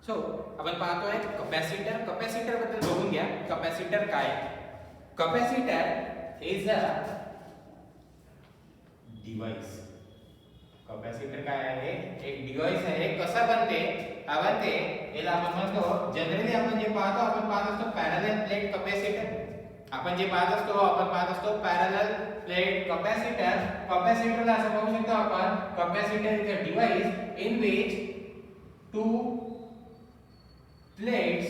So आपण पाहतोय capacitor. Capacitor बद्दल बघून घ्या. कॅपॅसिटर काय आहे? Capacitor is a device. Capacitor काय आहे? एक डिव्हाइस आहे. कसा बनते? हा बनते याला आपण म्हणतो, जनरली आपण जे पाहतो, आपण पाहत असतो पॅरलल प्लेट कॅपॅसिटर. आपण जे पाहत असतो पॅरलल प्लेट कॅपॅसिटर. कॅपॅसिटरला असं पाहू शकतो आपण, capacitor is a device in which two plates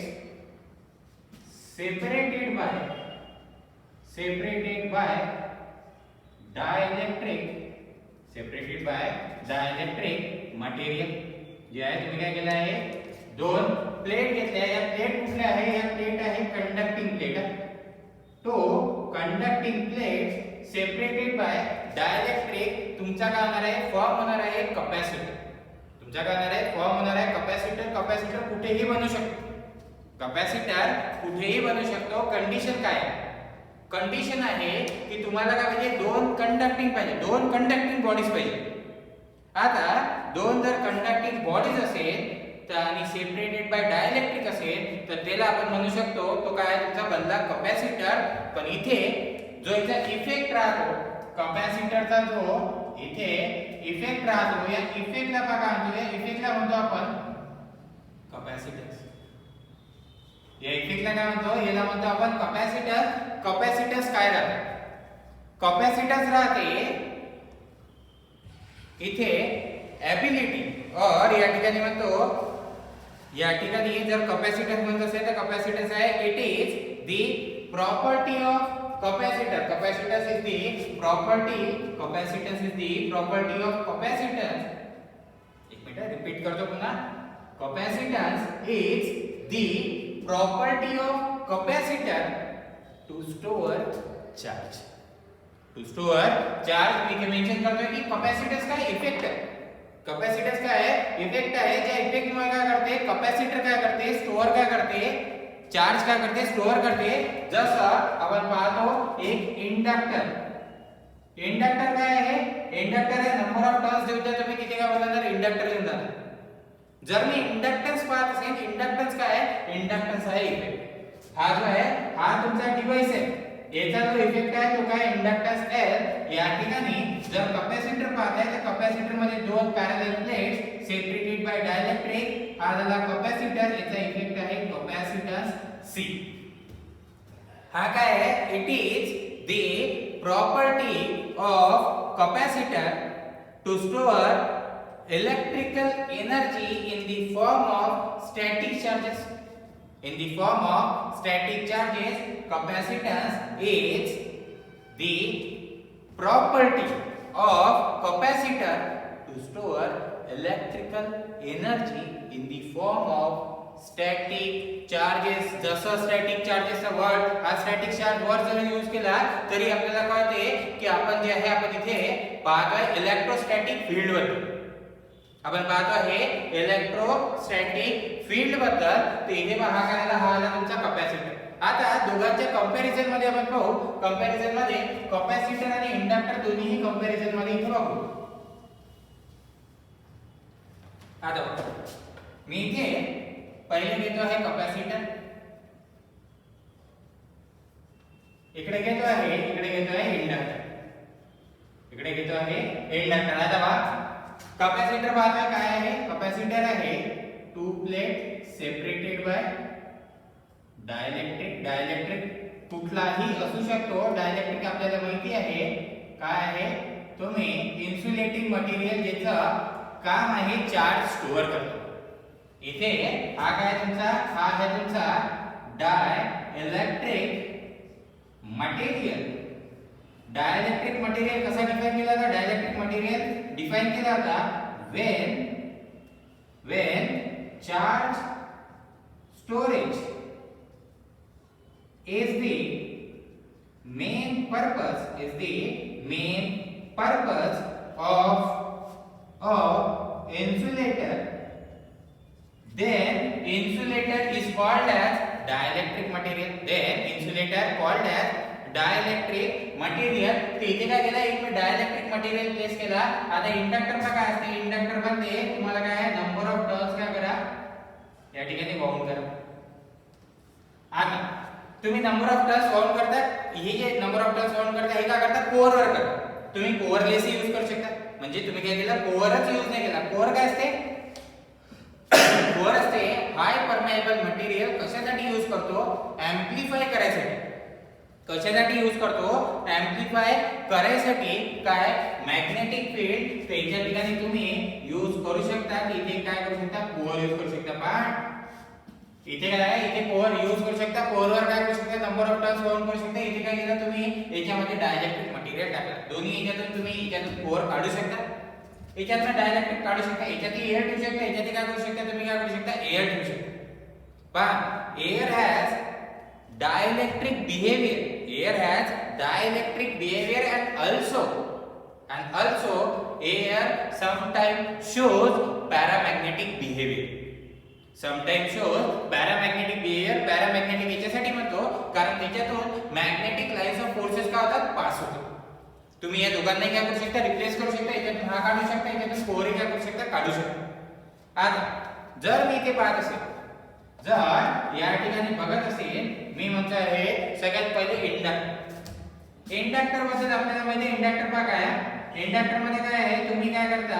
separated by dielectric material. जे आहे तुम्ही काय केलं आहे, दोन प्लेट घेतल्या. या प्लेट कुठल्या आहे? या प्लेट आहे कंडक्टिंग प्लेट. तो conducting plate separated by dielectric तुमचा काय होणार आहे? फॉर्म होणार आहे कॅपॅसिटर. तुमचा काय होणार आहे? फॉर्म होणार आहे कॅपॅसिटर. कॅपॅसिटर कुठेही बनू शकतो. कॅपॅसिटर कुठेही बनू शकतो. कंडिशन काय आहे? कंडिशन आहे की तुम्हाला काय पाहिजे? दोन कंडक्टिंग पाहिजे, दोन कंडक्टिंग बॉडीज पाहिजे. आता दोन जर कंडक्टिंग बॉडीज असेल तर आणि सेपरेटेड बाय डायलेक्ट्रिक असेल तर त्याला आपण म्हणू शकतो तो काय तुमचा बनला कॅपॅसिटर. पण इथे जो याचा इफेक्ट राहतो कॅपॅसिटरचा, जो इथे इफेक्ट राहतो, या इफेक्टला काय म्हणतो? या इफेक्टला म्हणतो आपण कॅपॅसिटन्स. या इफेक्टला काय म्हणतो? याला म्हणतो आपण कॅपॅसिटर. कॅपॅसिटन्स काय राहते? कॅपॅसिटन्स राहते इथे एबिलिटी, और या ठिकाणी म्हणतो, या ठिकाणी जर कॅपॅसिटन्स म्हणत असेल तर कॅपॅसिटन्स आहे it is the property of capacitor. Capacitance is the property of capacitance. एक मिनिट रिपीट करतो पुन्हा. Capacitance is the property of capacitor to store charge. To store charge मी मेंशन करतोय की कॅपॅसिटन्स काय इफेक्ट आहे. कॅपॅसिटन्स काय आहे? इफेक्ट आहे. ज्या इफेक्ट मुळे काय करते? कॅपॅसिटर काय करते? स्टोअर काय करते? चार्ज काय करते? स्टोअर करते. जसं आपण पाहतो एक इंडक्टर. इंडक्टर काय आहे? इंडक्टर आहे नंबर ऑफ टर्न्स देऊ द्या तुम्ही किती काय बोलणार? इंडक्टर लिहून द्या. जर मी इंडक्टन्स पाहत असेल, इंडक्टन्स काय आहे? इंडक्टन्स आहे इफेक्ट. हा जो आहे हा तुमचा डिव्हाइस आहे. याचा जो इफेक्ट आहे तो काय? Inductance L. या ठिकाणी जर कॅपॅसिटर पाहताय तर कॅपॅसिटर मध्ये दोन parallel plates separated by dielectric. हा झाला कॅपॅसिटर. याचा इफेक्ट आहे कॅपॅसिटन्स सी. हा काय आहे? It is the property of capacitor to store electrical energy in the form of static charges. In the form of static charges, capacitance is the property of capacitor to store electrical energy in the form of static charges. जसं static charges चा word, हा static charge word जर use केला तरी आपल्याला कळते की आपण जे आहे आपण इथे पाहतोय इलेक्ट्रोस्टॅटिक फील्ड बद्दल. आपण पाहतो आहे इलेक्ट्रोस्टॅटिक फील्ड बद्दल. तर इथे पहा करायला हा आला तुमचा कॅपॅसिटर. आता दोघांच्या कंपॅरिझन मध्ये आपण पाहू. कंपॅरिझन मध्ये कॅपॅसिटर आणि इंडक्टर दोन्हीही कंपॅरिझन मध्ये इथे बघू. आता मी इथे पहिले घेतो आहे कॅपॅसिटर, इकडे घेतो आहे इंडक्टर, इकडे घेतो आहे इंडक्टर. आता पहा कॅपॅसिटर पाहतोय काय आहे? कॅपॅसिटर आहे two plate separated by dielectric. Dielectric कुठलाही असू शकतो. डायलेक्ट्रिक आपल्याला माहिती आहे काय आहे? तुम्ही इन्सुलेटिंग मटेरियल ज्याचं काम आहे चार्ज स्टोअर करतो. इथे हा काय तुमचा? हा आहे तुमचा डायइलेक्ट्रिक मटेरियल. डायइलेक्ट्रिक मटेरियल कसा डिफाइन केला होता? डायइलेक्ट्रिक मटेरियल डिफाइन केला होता when charge storage is the main purpose of insulator, then insulator is called as dielectric material. Then insulator called as dielectric material. तर इथे काय केलं? एक मी डायइलेक्ट्रिक मटेरियल प्लेस केला. आता इंडक्टर का काय असते? इंडक्टर मध्ये तुम्हाला काय आहे? नंबर ऑफ टर्न्स काय करा या तुम्ही नंबर ऑफ टर्न्स काउंट करता, हे जे नंबर ऑफ टर्न्स काउंट करता हे काय करता, कोअरवर करता. तुम्ही कोअरलेस यूज करू शकता. म्हणजे तुम्ही काय केलं, कोअरच यूज नाही केला. कोअर काय असते, कोअर असते हाय परमेएबल मटेरियल. कशासाठी यूज करतो, एम्प्लिफाय करायसाठी. कशासाठी यूज करतो, एम्प्लिफाय करायसाठी. काय, मॅग्नेटिक फील्ड त्याच्या ठिकाणी तुम्ही यूज करू शकता. इथे काय करू शकता, कोअर यूज करू शकता. पण इथे काय आहे, इथे कोअर यूज करू शकता. कोअरवर काय करू शकता, नंबर ऑफ टर्न्स काउंट करू शकता. इथे काय केलं तुम्ही, याच्यामध्ये डायलेक्ट्रिक मटेरियल टाकला. दोन्ही याच्यातून तुम्ही याच्यातून कोअर काढू शकता, याच्यातून डायलेक्ट्रिक काढू शकता. याच्यात एअर ठेवू शकता, याच्यात काय करू शकता, तुम्ही काय करू शकता, एअर ठेवू शकता. पण air has dielectric behavior. Air has dielectric behavior and also air sometimes shows paramagnetic behavior. Sometimes shows paramagnetic behavior. Paramagnetic याच्यासाठी म्हणतो कारण त्याच्यातून मॅग्नेटिक लाईन्स ऑफ फोर्सेस काय होतात, पास होतात. तुम्ही या दोघांनाही काय करू शकता, रिप्लेस करू शकता. याच्यातून हा काढू शकता, याच्यातून कोअर काय करू शकता, काढू शकता. आता जर मी इथे पाहत असेल, जर या ठिकाणी बघत असेल, मी म्हणतो आहे सगळ्यात पहिले इंडक्टर. इंडक्टर बद्दल आपल्याला माहिती आहे. इंडक्टर पहा काय आहे, इंडक्टर मध्ये काय आहे, तुम्ही काय करता,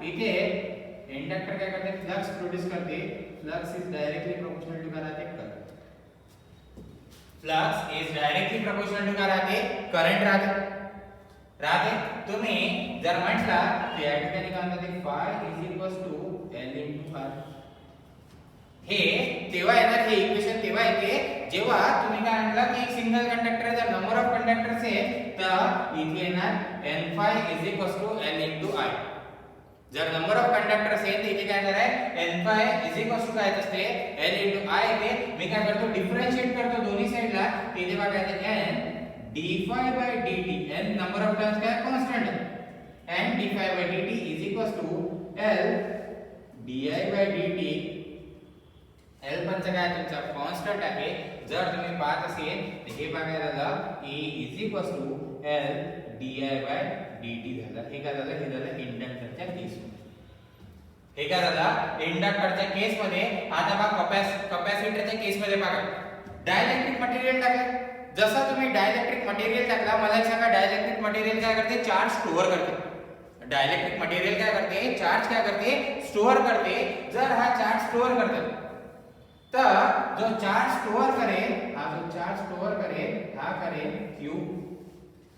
इथे इंडक्टर काय करते, फ्लक्स प्रोड्यूस करते. Flux is directly proportional to काय राहते, current. Flux is directly proportional to काय राहते, करंट राहते. तुम्ही जर म्हटला तर या ठिकाणी काय म्हणतात, phi is equals to L into R. हे तेव्हा येणार, हे इक्वेशन तेव्हा येते जेव्हा तुम्ही काय म्हटलं की एक सिंगल कंडक्टर जर नंबर ऑफ कंडक्टर्स आहे तर इथे येणार n phi is equals to l into I. जर नंबर ऑफ कंडक्टर्स आहे तर इथे काय येणार आहे, n phi is equals to काय असते, l into I. इथे मी काय करतो, डिफरन्शिएट करतो दोन्ही साइडला. इथे बघा येते n d phi by dt. n number of terms काय कांस्टेंट आहे. n d phi by dt is equals to l di by dt. L पण काय तुमचा कॉन्स्टंट आहे. जर तुम्ही पाहत असेल तर हे बघायला झालं E is equals to L di by dt झालं. हे काय झालं, हे झालं इंडक्टरच्या केस मध्ये. हे काय झालं, इंडक्टरच्या केस मध्ये. आता बघा कॅपॅसिटरच्या केस मध्ये बघा, डायलेक्ट्रिक मटेरियल टाकलं. जसं तुम्ही डायलेक्ट्रिक मटेरियल टाकला, मला एक सांगा, डायलेक्ट्रिक मटेरियल काय करते, चार्ज स्टोअर करते. डायलेक्ट्रिक मटेरियल काय करते, चार्ज काय करते, स्टोअर करते. जर हा चार्ज स्टोअर करते तर जो चार्ज स्टोअर करेल, हा जो चार्ज स्टोअर करेल हा करेल Q.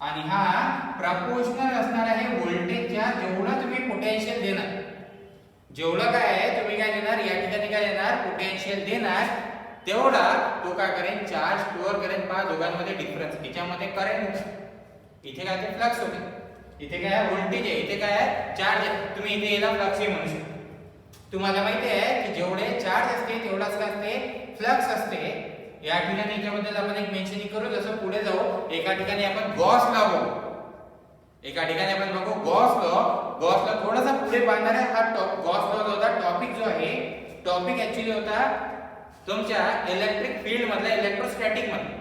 आणि हा प्रपोर्शनल असणार आहे व्होल्टेजच्या. जेवढा तुम्ही पोटेन्शियल देणार, जेवढं काय आहे तुम्ही काय देणार, या ठिकाणी काय देणार, पोटेन्शियल देणार, तेवढा तो काय करेल, चार्ज स्टोअर करेल. पहा दोघांमध्ये डिफरन्स, याच्यामध्ये करंट, इथे काय ते फ्लक्स होते. इथे काय व्होल्टेज आहे, इथे काय आहे, चार्ज आहे. तुम्ही इथे याला फ्लक्स ही म्हणू शकता. तुम्हाला माहिती आहे की जेवढे चार्ज असते तेवढाच काय असते, फ्लक्स असते. या ठिकाणी याच्याबद्दल आपण एक मेन्शनिंग करू. जसं पुढे जाऊ, एका ठिकाणी आपण गॉस लॉ बघू. एका ठिकाणी आपण बघू गॉस लॉ. गॉस लॉ थोडासा पुढे बांधणार आहे. हा गॉस लॉ होता टॉपिक, जो आहे टॉपिक ऍक्च्युअली होता तुमच्या इलेक्ट्रिक फील्ड मधला, इलेक्ट्रोस्टॅटिक मध्ये.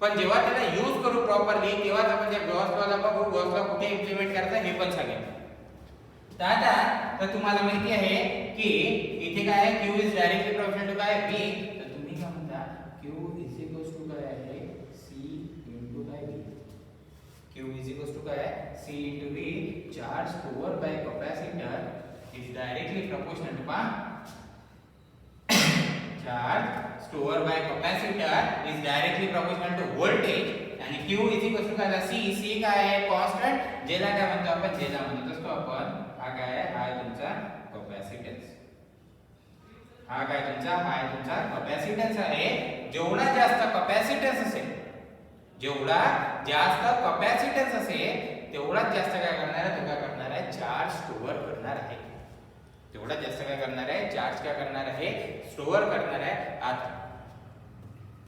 पण जेव्हा त्याला यूज करू प्रॉपरली तेव्हाच आपण त्या गॉस लॉला बघू. गॉस लॉ कुठे इम्प्लिमेंट करायचा हे पण सांगेन. तर आता तर तुम्हाला माहिती आहे की इथे काय आहे, Q is directly proportional to काय V. तर तुम्ही काय म्हणता, Q इज इक्वल्स टू काय आहे, C इनटू काय V. Q is equals to काय आहे, C into V. Charge store by capacitor is directly proportional to charge store by capacitor is directly proportional to voltage. आणि Q is equals to काय, C काय आहे, constant, ज्याला काय म्हणतो आपण, ज्याला म्हणतो असतो आपण, हा काय आहे, हा आहे तुमचा कॅपॅसिटन्स. हा काय तुमचा, हा आहे तुमचा कॅपॅसिटन्स आहे. जेवढा जास्त कॅपॅसिटन्स असेल, जेवढा जास्त कॅपॅसिटन्स असेल तेवढाच जास्त काय करणार आहे, तो काय करणार आहे, चार्ज स्टोअर करणार आहे. तेवढा जास्त काय करणार आहे, चार्ज काय करणार आहे, स्टोअर करणार आहे. आता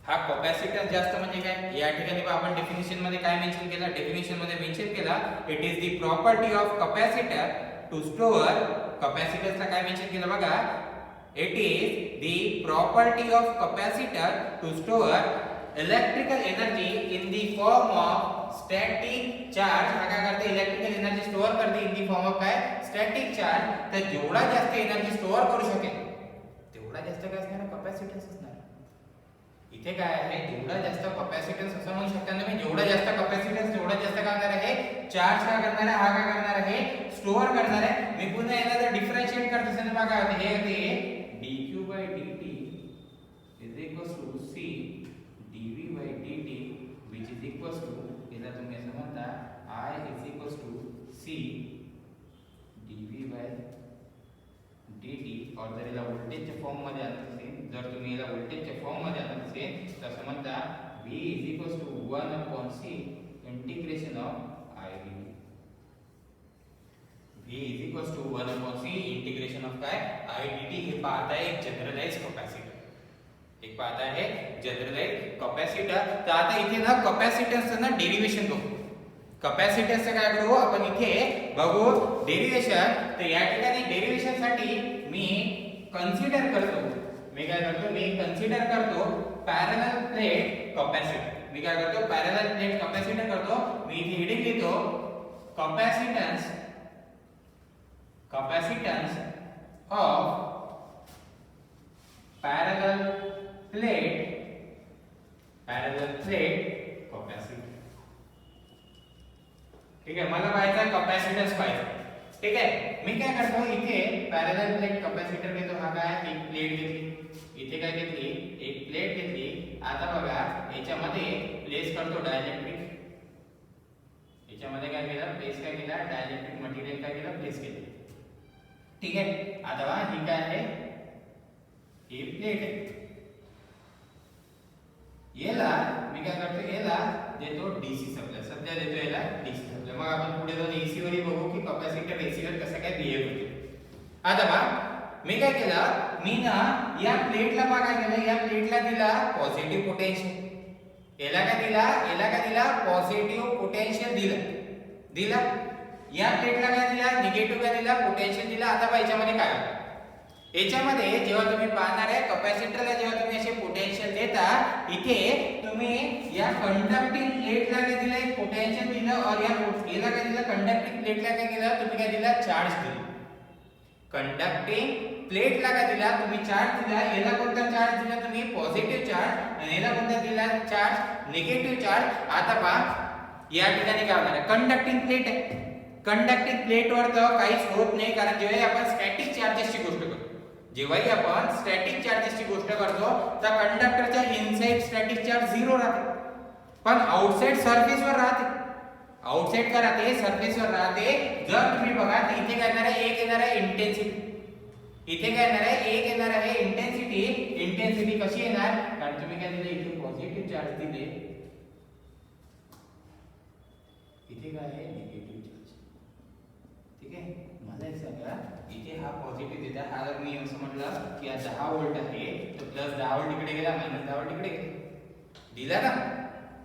हा कॅपॅसिटन्स जास्त म्हणजे काय, या ठिकाणी आपण डेफिनेशन मध्ये काय मेन्शन केलं, डेफिनेशन मध्ये मेन्शन केला, it is the property of capacitor to store. कॅपॅसिटन्सला काय मेन्शन केलं बघा, it is the property of capacitor to store electrical energy in the form of static charge. हा काय करते, इलेक्ट्रिकल एनर्जी स्टोअर करते इन द फॉर्म ऑफ काय, static charge. तर जेवढा जास्त एनर्जी स्टोअर करू शकेल तेवढा जास्त काय असणार, कॅपॅसिटन्स असणार. इथे काय आहे, जेवढा जास्त कॅपॅसिटन्स असं म्हणू शकता तुम्ही, जेवढा जास्त कॅपॅसिटन्स तेवढा जास्त काय करणार आहे, चार्ज काय करणार आहे, हा काय करणार आहे, स्टोअर करणार आहे. मी पुन्हा याला जर डिफरन्शिएट करत असेल तर बघा काय होते, हे होते dq/dt is equals to c dv/dt which is equals to, याला तुम्ही असं म्हणता I is equals to c dv/dt. और जर याला व्होल्टेजच्या फॉर्म मध्ये आणत असेल, जर तुम्ही याला व्होल्टेजच्या फॉर्म मध्ये आणत असेल तर असं म्हणता v is equals to 1/c integration of I dt. v is equals to 1/c integration of काय, I dt. हे पाहता है एक जनरलाइज कॅपॅसिटर, एक पाहता है जनरलाइज कॅपॅसिटर. तर आता इथे ना कॅपॅसिटन्सचं ना डेरिवेशन बघू. कॅपॅसिटन्सचं काय करू आपण इथे बघू डेरिवेशन. तर या ठिकाणी डेरिवेशन साठी मी कन्सिडर करतो, मी काय करतो, मी कन्सिडर करतो पॅरलल प्लेट कॅपॅसिटर. मी काय करतो, पॅरलल प्लेट कॅपॅसिटर करतो. मी इथे हेडिंग लिहितो capacitance of parallel plate capacitor. ठीक आहे, मला पाहायचा कॅपॅसिटन्स पाहिजे. ठीक आहे, मी काय करतो इथे पॅरलल प्लेट कॅपॅसिटर घेतो. हा काय, एक प्लेट घेतली, इथे काय घेतली, एक प्लेट घेतली. आता बघा याच्यामध्ये प्लेस करतो डायलेक्ट्रिक. याच्यामध्ये काय केलं, प्लेस काय केला, डायलेक्ट्रिक मटेरियल काय केलं, प्लेस केलं. ठीक आहे, आता बघा ही काय आहे, ही प्लेट आहे. याला मी काय करतो, याला देतो डीसी सप्लाय, सध्या देतो याला डीसी सप्लाय. मग आपण पुढे जाऊन एसी वर बघू की कॅपॅसिटर एसी वर कसं काय बिहेव होते. आता बघा मी काय केलं, मी ना या प्लेटला काय केलं, या प्लेटला दिला पॉझिटिव्ह पोटेन्शियल. याला काय दिला, याला काय दिला, पॉझिटिव्ह पोटेन्शियल दिला. या प्लेटला काय दिला, निगेटिव्ह काय दिला, पोटेन्शियल दिला. आता बघा याच्यामध्ये काय होतं, याच्यामध्ये जेव्हा तुम्ही पाहणार आहे कॅपॅसिटरला, जेव्हा तुम्ही असे पोटेन्शियल देता, इथे तुम्ही या कंडक्टिंग प्लेटला काय दिलं, एक पोटेन्शियल दिलं. और याला काय दिलं, कंडक्टिंग प्लेटला काय केलं, तुम्ही काय दिला, चार्ज दिला. कंडक्टिंग प्लेटला काय दिला, तुम्ही चार्ज दिला. याला कोणता चार्ज दिला, तुम्ही पॉझिटिव्ह चार्ज. आणि याला कोणता दिला चार्ज, निगेटिव्ह चार्ज. आता पहा या ठिकाणी काय होणार आहे, कंडक्टिंग प्लेट आहे. कंडक्टिंग प्लेटवर तर काहीच होत नाही, कारण जेव्हा आपण स्टॅटिक चार्जेसची गोष्ट करतो, जेव्हाही आपण स्टॅटिक चार्जेसची गोष्ट करतो तर कंडक्टरच्या इनसाइड स्टॅटिक चार्ज 0 राहते, पण आउटसाइड सरफेसवर राहते. आउटसाइड काय राहते, सरफेसवर राहते. जर तुम्ही बघा तर इथे काय येणार आहे, एक येणार आहे इंटेन्सिटी. इथे काय येणार आहे, एक येणार आहे इंटेन्सिटी. इंटेन्सिटी कशी येणार, कारण तुम्ही काय दिले, इथे पॉझिटिव्ह चार्ज दिले, इथे काय आहे निगेटिव्ह चार्ज. ठीक आहे, मला एक सांगा, इथे हा पॉझिटिव्ह देता, हा जर मी असं म्हटलं की 10 व्होल्ट आहे तर प्लस 10 व्होल्ट इकडे गेला, मायनस 10 व्होल्ट इकडे गेला, दिला ना.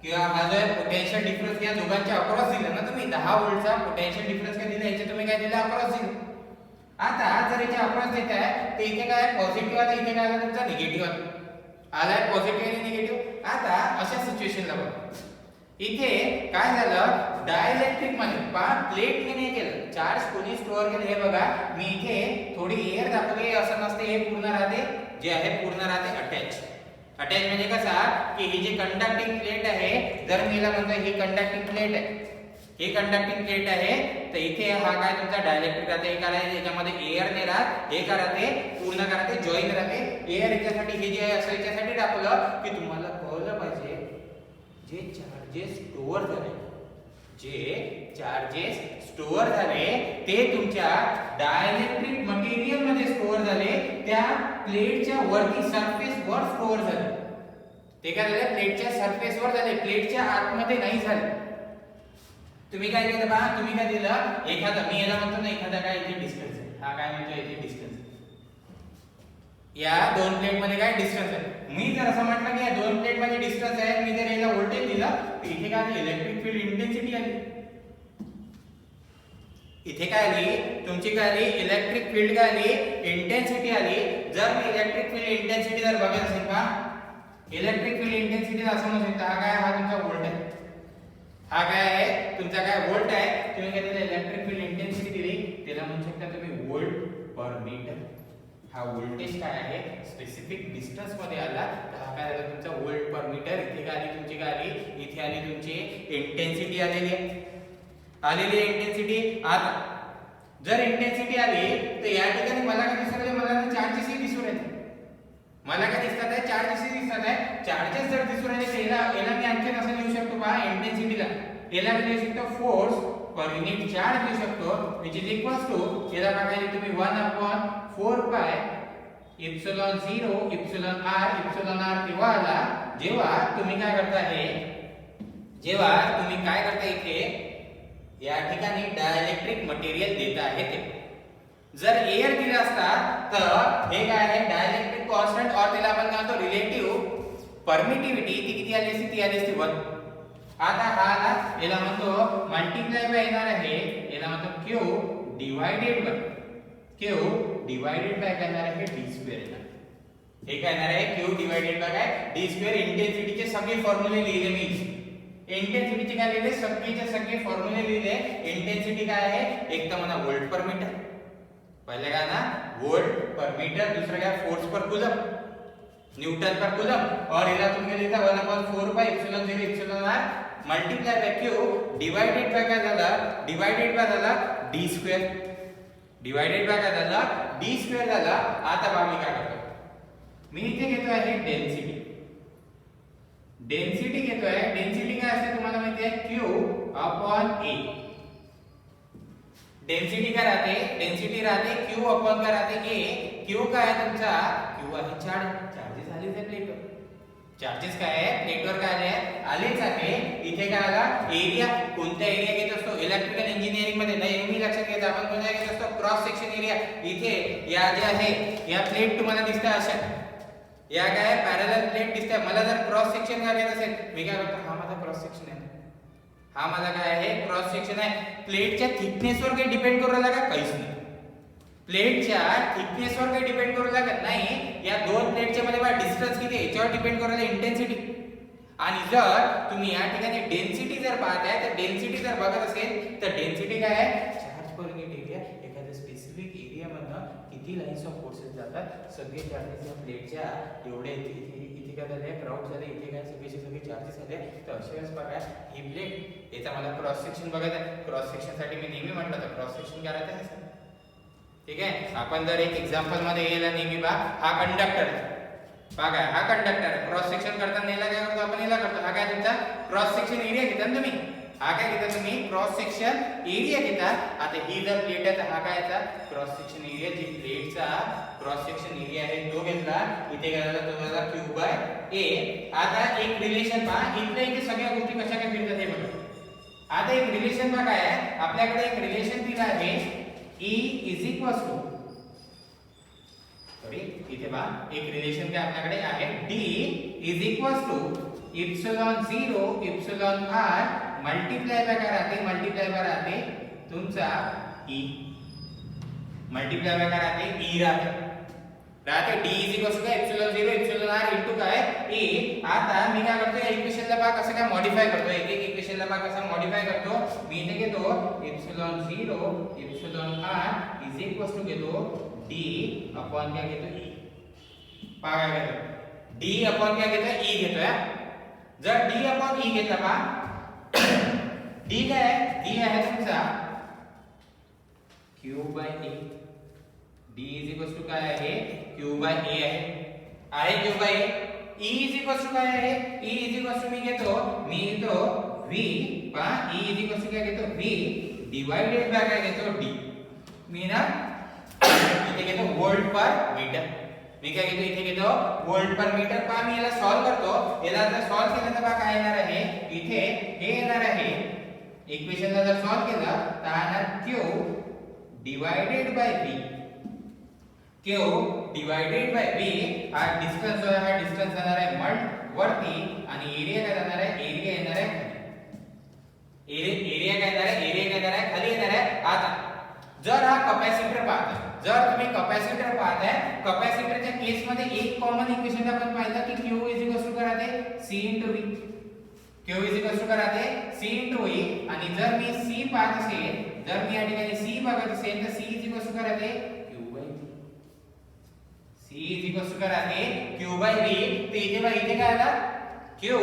किंवा हा जो आहे पोटेन्शियल डिफरन्स या दोघांच्या अक्रॉस दिला ना तुम्ही, 10 व्होल्टचा पोटेन्शियल डिफरन्स काय दिला, याचे तुम्ही काय दिला, अक्रॉस दिला. आता जर याचे अक्रॉस देताय तर इथे काय पॉझिटिव्ह आला, इथे काय आला तुमचा निगेटिव्ह आलाय, पॉझिटिव्ह आणि निगेटिव्ह. आता अशा सिच्युएशनला बघा, इथे काय झालं, डायलेक्ट्रिक मध्ये पहा प्लेटने नाही केलं, चार्ज कोणी स्टोअर केलं हे बघा. मी इथे थोडी एअर दाखवली, असं नसते, हे पूर्ण राहते, जे आहे पूर्ण राहते अटॅच. अटॅच म्हणजे कसा की ही जी कंडक्टिंग प्लेट आहे, जर मी याला म्हणतो ही कंडक्टिंग प्लेट आहे, ही कंडक्टिंग प्लेट आहे, तर इथे हा काय तुमचा डायलेक्ट्रिक राहते. हे काय याच्यामध्ये एअर नाही राहत, हे काय राहते, पूर्ण काय राहते, जॉईन राहते. एअर याच्यासाठी हे जे आहे असं याच्यासाठी दाखवलं की तुम्हाला कळलं पाहिजे, जे चार्जेस स्टोअर झाले, जे चार्जेस स्टोअर झाले ते तुमच्या डायलेक्ट्रिक मटेरियल मध्ये स्टोअर झाले, त्या प्लेटच्या वरती सरफेस वर स्टोअर झाले. ते काय झाले, प्लेटच्या सरफेस वर झाले, प्लेटच्या आतमध्ये नाही झाले. तुम्ही काय केलं पहा, तुम्ही काय दिलं, एखादा मी याला म्हणतो ना, एखादा काय इथे डिस्टन्स आहे, हा काय म्हणतो इथे डिस्टन्स, या दोन प्लेट मध्ये काय डिस्टन्स आहे. मी जर असं म्हटलं की या दोन प्लेट मध्ये डिस्टन्स आहे, मी जर याला व्होल्टेज दिला तर इथे काय इलेक्ट्रिक फील्ड इंटेन्सिटी आली, इथे काय आली तुमची, काय आली इलेक्ट्रिक फील्ड, काय आली इंटेन्सिटी आली. जर मी इलेक्ट्रिक फील्ड इंटेन्सिटी जर बघत असेल का, इलेक्ट्रिक फील्ड इंटेन्सिटी असं म्हणू शकता, हा काय, हा तुमचा व्होल्ट आहे, हा काय आहे तुमचा काय व्होल्ट आहे. तुम्ही काय त्याला इलेक्ट्रिक फील्ड इंटेन्सिटी दिली, त्याला म्हणू शकता तुम्ही व्होल्ट पर मीटर. हा व्होल्टेज काय आहे स्पेसिफिक डिस्टन्स मध्ये आला तर हा काय झाला तुमचा व्होल्ट पर मीटर. इथे काय आली तुमची काय आली इथे आली तुमची इंटेन्सिटी आलेली आहे इंटेन्सिटी. आता जर इंटेन्सिटी आली तर या ठिकाणी मला काय दिसत आहे मला चार्जेस ही दिसून येते. मला काय दिसतात आहे चार्जेस ही दिसतात आहे. चार्जेस जर दिसून आले तर याला मी आणखी असं लिहू शकतो पहा इंटेन्सिटीला याला मी लिहू शकतो फोर्स पर युनिट चार्ज लिहू शकतो which is equals to याला काय तुम्ही 1/4 पाय एप्सिलॉन 0 एप्सिलॉन r तेव्हा आला जेव्हा तुम्ही काय करता इथे या ठिकाणी डायइलेक्ट्रिक मटेरियल देत आहे ते. जर एअर दिला असता तर हे काय आहे डायइलेक्ट्रिक कॉन्स्टंट और त्याला आपण काय म्हणतो रिलेटिव्ह परमिटिव्हिटी ती किती आली असती ती आली असती 1. आता हा याला म्हणतो मल्टिप्लाय बाय येणार आहे याला म्हणतो q डिवाइडेड बाय काय येणार आहे d2 येणार. हे काय येणार आहे q डिवाइडेड बाय काय d2. इंटेन्सिटीचे सगळे फॉर्म्युले लिहिले मी. इंटेन्सिटीचे काय लिहिले सगळे फॉर्म्युले लिहिले. इंटेन्सिटी काय आहे एक तर म्हणा व्होल्ट पर मीटर पहले काय ना वोल्ट पर मीटर दूसरा क्या फोर्स पर कूलम न्यूटन पर कूलम और इला तुम्ही लिहिता 1/4 pi epsilon 0 epsilon r multiply bye q divided by काय झाला d2 डिवाइडेड बाय काय झाला d2 झाला. आता बघा मी काय करतो मी इथे घेतो आहे डेन्सिटी घेतोय. डेन्सिटी काय असते तुम्हाला माहिती आहे q/a. डेन्सिटी काय राहते डेन्सिटी राहते q/ काय राहते a. q काय आहे तुमचा q आहे चार्जेस आलेच आहे प्लेटवर. चार्जेस काय आहे प्लेटवर काय आलेच आहे. इथे काय आला एरिया कोणता एरिया घेत असतो इलेक्ट्रिकल इंजिनिअरिंग मध्ये नेहमी लक्षात घ्यायचं आपण कोणता घेत असतो क्रॉस सेक्शन एरिया. इथे या जे आहे या प्लेट तुम्हाला दिसतात अशा या काय पॅरलल प्लेट दिसते. मला जर क्रॉस सेक्शन काय घ्यायचं असेल मी काय करतो हा माझा क्रॉस सेक्शन आहे हा माझा काय आहे क्रॉस सेक्शन आहे. प्लेटच्या थिकनेसवर काही डिपेंड करू लागत का काहीच नाही. प्लेटच्या थिकनेसवर काही डिपेंड करू लागत नाही. या दोन प्लेटच्या मध्ये बघा डिस्टन्स किती आहे याच्यावर डिपेंड करू लागते इंटेन्सिटी. आणि जर तुम्ही या ठिकाणी डेन्सिटी जर पाहताय तर डेन्सिटी जर बघत असेल तर डेन्सिटी काय आहे चार्ज पर युनिट एरिया. एखाद्या स्पेसिफिक एरिया मधनं किती लाईन्स ऑफ फोर्सेस जातात सगळे चार्जेस या प्लेटच्या एवढे इथे काय झाले क्राउड झाले इथे काय सगळे चार्जेस आले. तर अशा वेळेस बघा ही प्लेट याचा मला क्रॉस सेक्शन बघायचं आहे. क्रॉस सेक्शन साठी मी नेहमी म्हटलं तर क्रॉस सेक्शन करायचं आहे ठीक आहे. आपण जर एक एक्झाम्पल मध्ये गेला नेहमी बा हा कंडक्टर बघा हा कंडक्टर क्रॉस सेक्शन करताना याला काय करतो आपण याला करतो. हा काय तुमचा क्रॉस सेक्शन एरिया घेता ना तुम्ही हा काय घेता तुम्ही क्रॉस सेक्शन एरिया घेता. आता ही जर प्लेट आहे तर हा काय याचा क्रॉस सेक्शन एरिया जी प्लेटचा क्रॉस सेक्शन एरिया आहे तो घेतला. इथे काय झाला तुम्हाला q/a. आता एक रिलेशन पहा इथे सगळ्या गोष्टी कशा काय फिरतात हे बघा. आता एक रिलेशन बघा काय आहे आपल्याकडे एक रिलेशन दिला आहे E is equals to sorry इथे पहा एक रिलेशन काय आपल्याकडे आहे D is equals to epsilon 0 epsilon r multiply by काय राहते तुमचा E मल्टीप्लाय बाय काय राहते E राहते D is equals to epsilon 0 epsilon r into काय E. आता मी काय करतो या इक्वेशनला पहा कसं काय मॉडिफाय करतो एक इक्वेशनला पहा कसं मॉडिफाय करतो. मी इथे घेतो epsilon 0 epsilon r is equals to घेतो D अपॉन काय घेतो E. पहा काय घेतो D अपॉन काय घेतो E घेतोय. जर D अपॉन E घेतला पहा D काय आहे D आहे तुमचा q/a. D is equals to काय आहे q/a आहे q/a. E is equals to काय आहे E इज इक्वल्स टू मी घेतो v पहा E इज इक्वल्स टू काय घेतो v डिवाइडेड बाय काय घेतो d. मी ना इथे घेतो वोल्ट पर मीटर. मी काय घेतो इथे घेतो वोल्ट पर मीटर. पहा मी याला सॉल्व करतो. याला जर सॉल्व केलं तर पहा काय येणार आहे इथे हे येणार आहे इक्वेशनला जर सॉल्व केलं तर येणार q divided bye v. q divided bye v हा डिस्टन्स जो आहे हा डिस्टन्स जाणार आहे मल्ट वरती आणि एरिया काय जाणार आहे एरिया येणार आहे एरिया काय येणार आहे खाली येणार आहे. आता जर हा कॅपॅसिटर पाहता जर तुम्ही कॅपॅसिटर पाहताय कॅपॅसिटरच्या केस मध्ये एक कॉमन इक्वेशन आपण पाहिलं की q इज इक्वल टू काय राहते c * v. q is equal to काय राहते c * v. आणि जर मी c पाहत असेल जर मी या ठिकाणी c बघत असेल तर c इज इक्वल टू काय राहते q/v. C is equal to काय राहते Q बाय V. तर इथे काय आला Q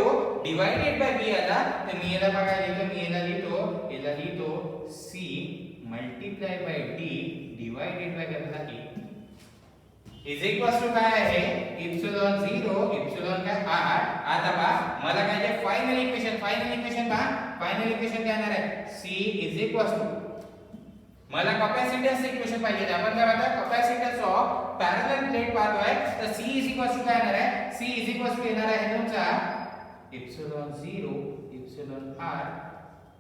डिवाइडेड बाय V आला. तर मी याला बघा याला लिहितो C multiply by D divided by काय E इज इक्वल टू काय आहे इप्सिलॉन 0 इप्सिलॉन काय r. आता पहा मला काय आहे फायनल इक्वेशन पहा फायनल इक्वेशन काय येणार आहे C इज इक्वल टू मला कॅपॅसिटन्स इक्वेशन पाहिजे. आपण काय करता कॅपॅसिटन्स ऑफ पॅरलल प्लेट पाहतोय. तर C इज इक्वल टू काय येणार आहे C इज इक्वल टू येणार आहे तुमचा epsilon 0 epsilon r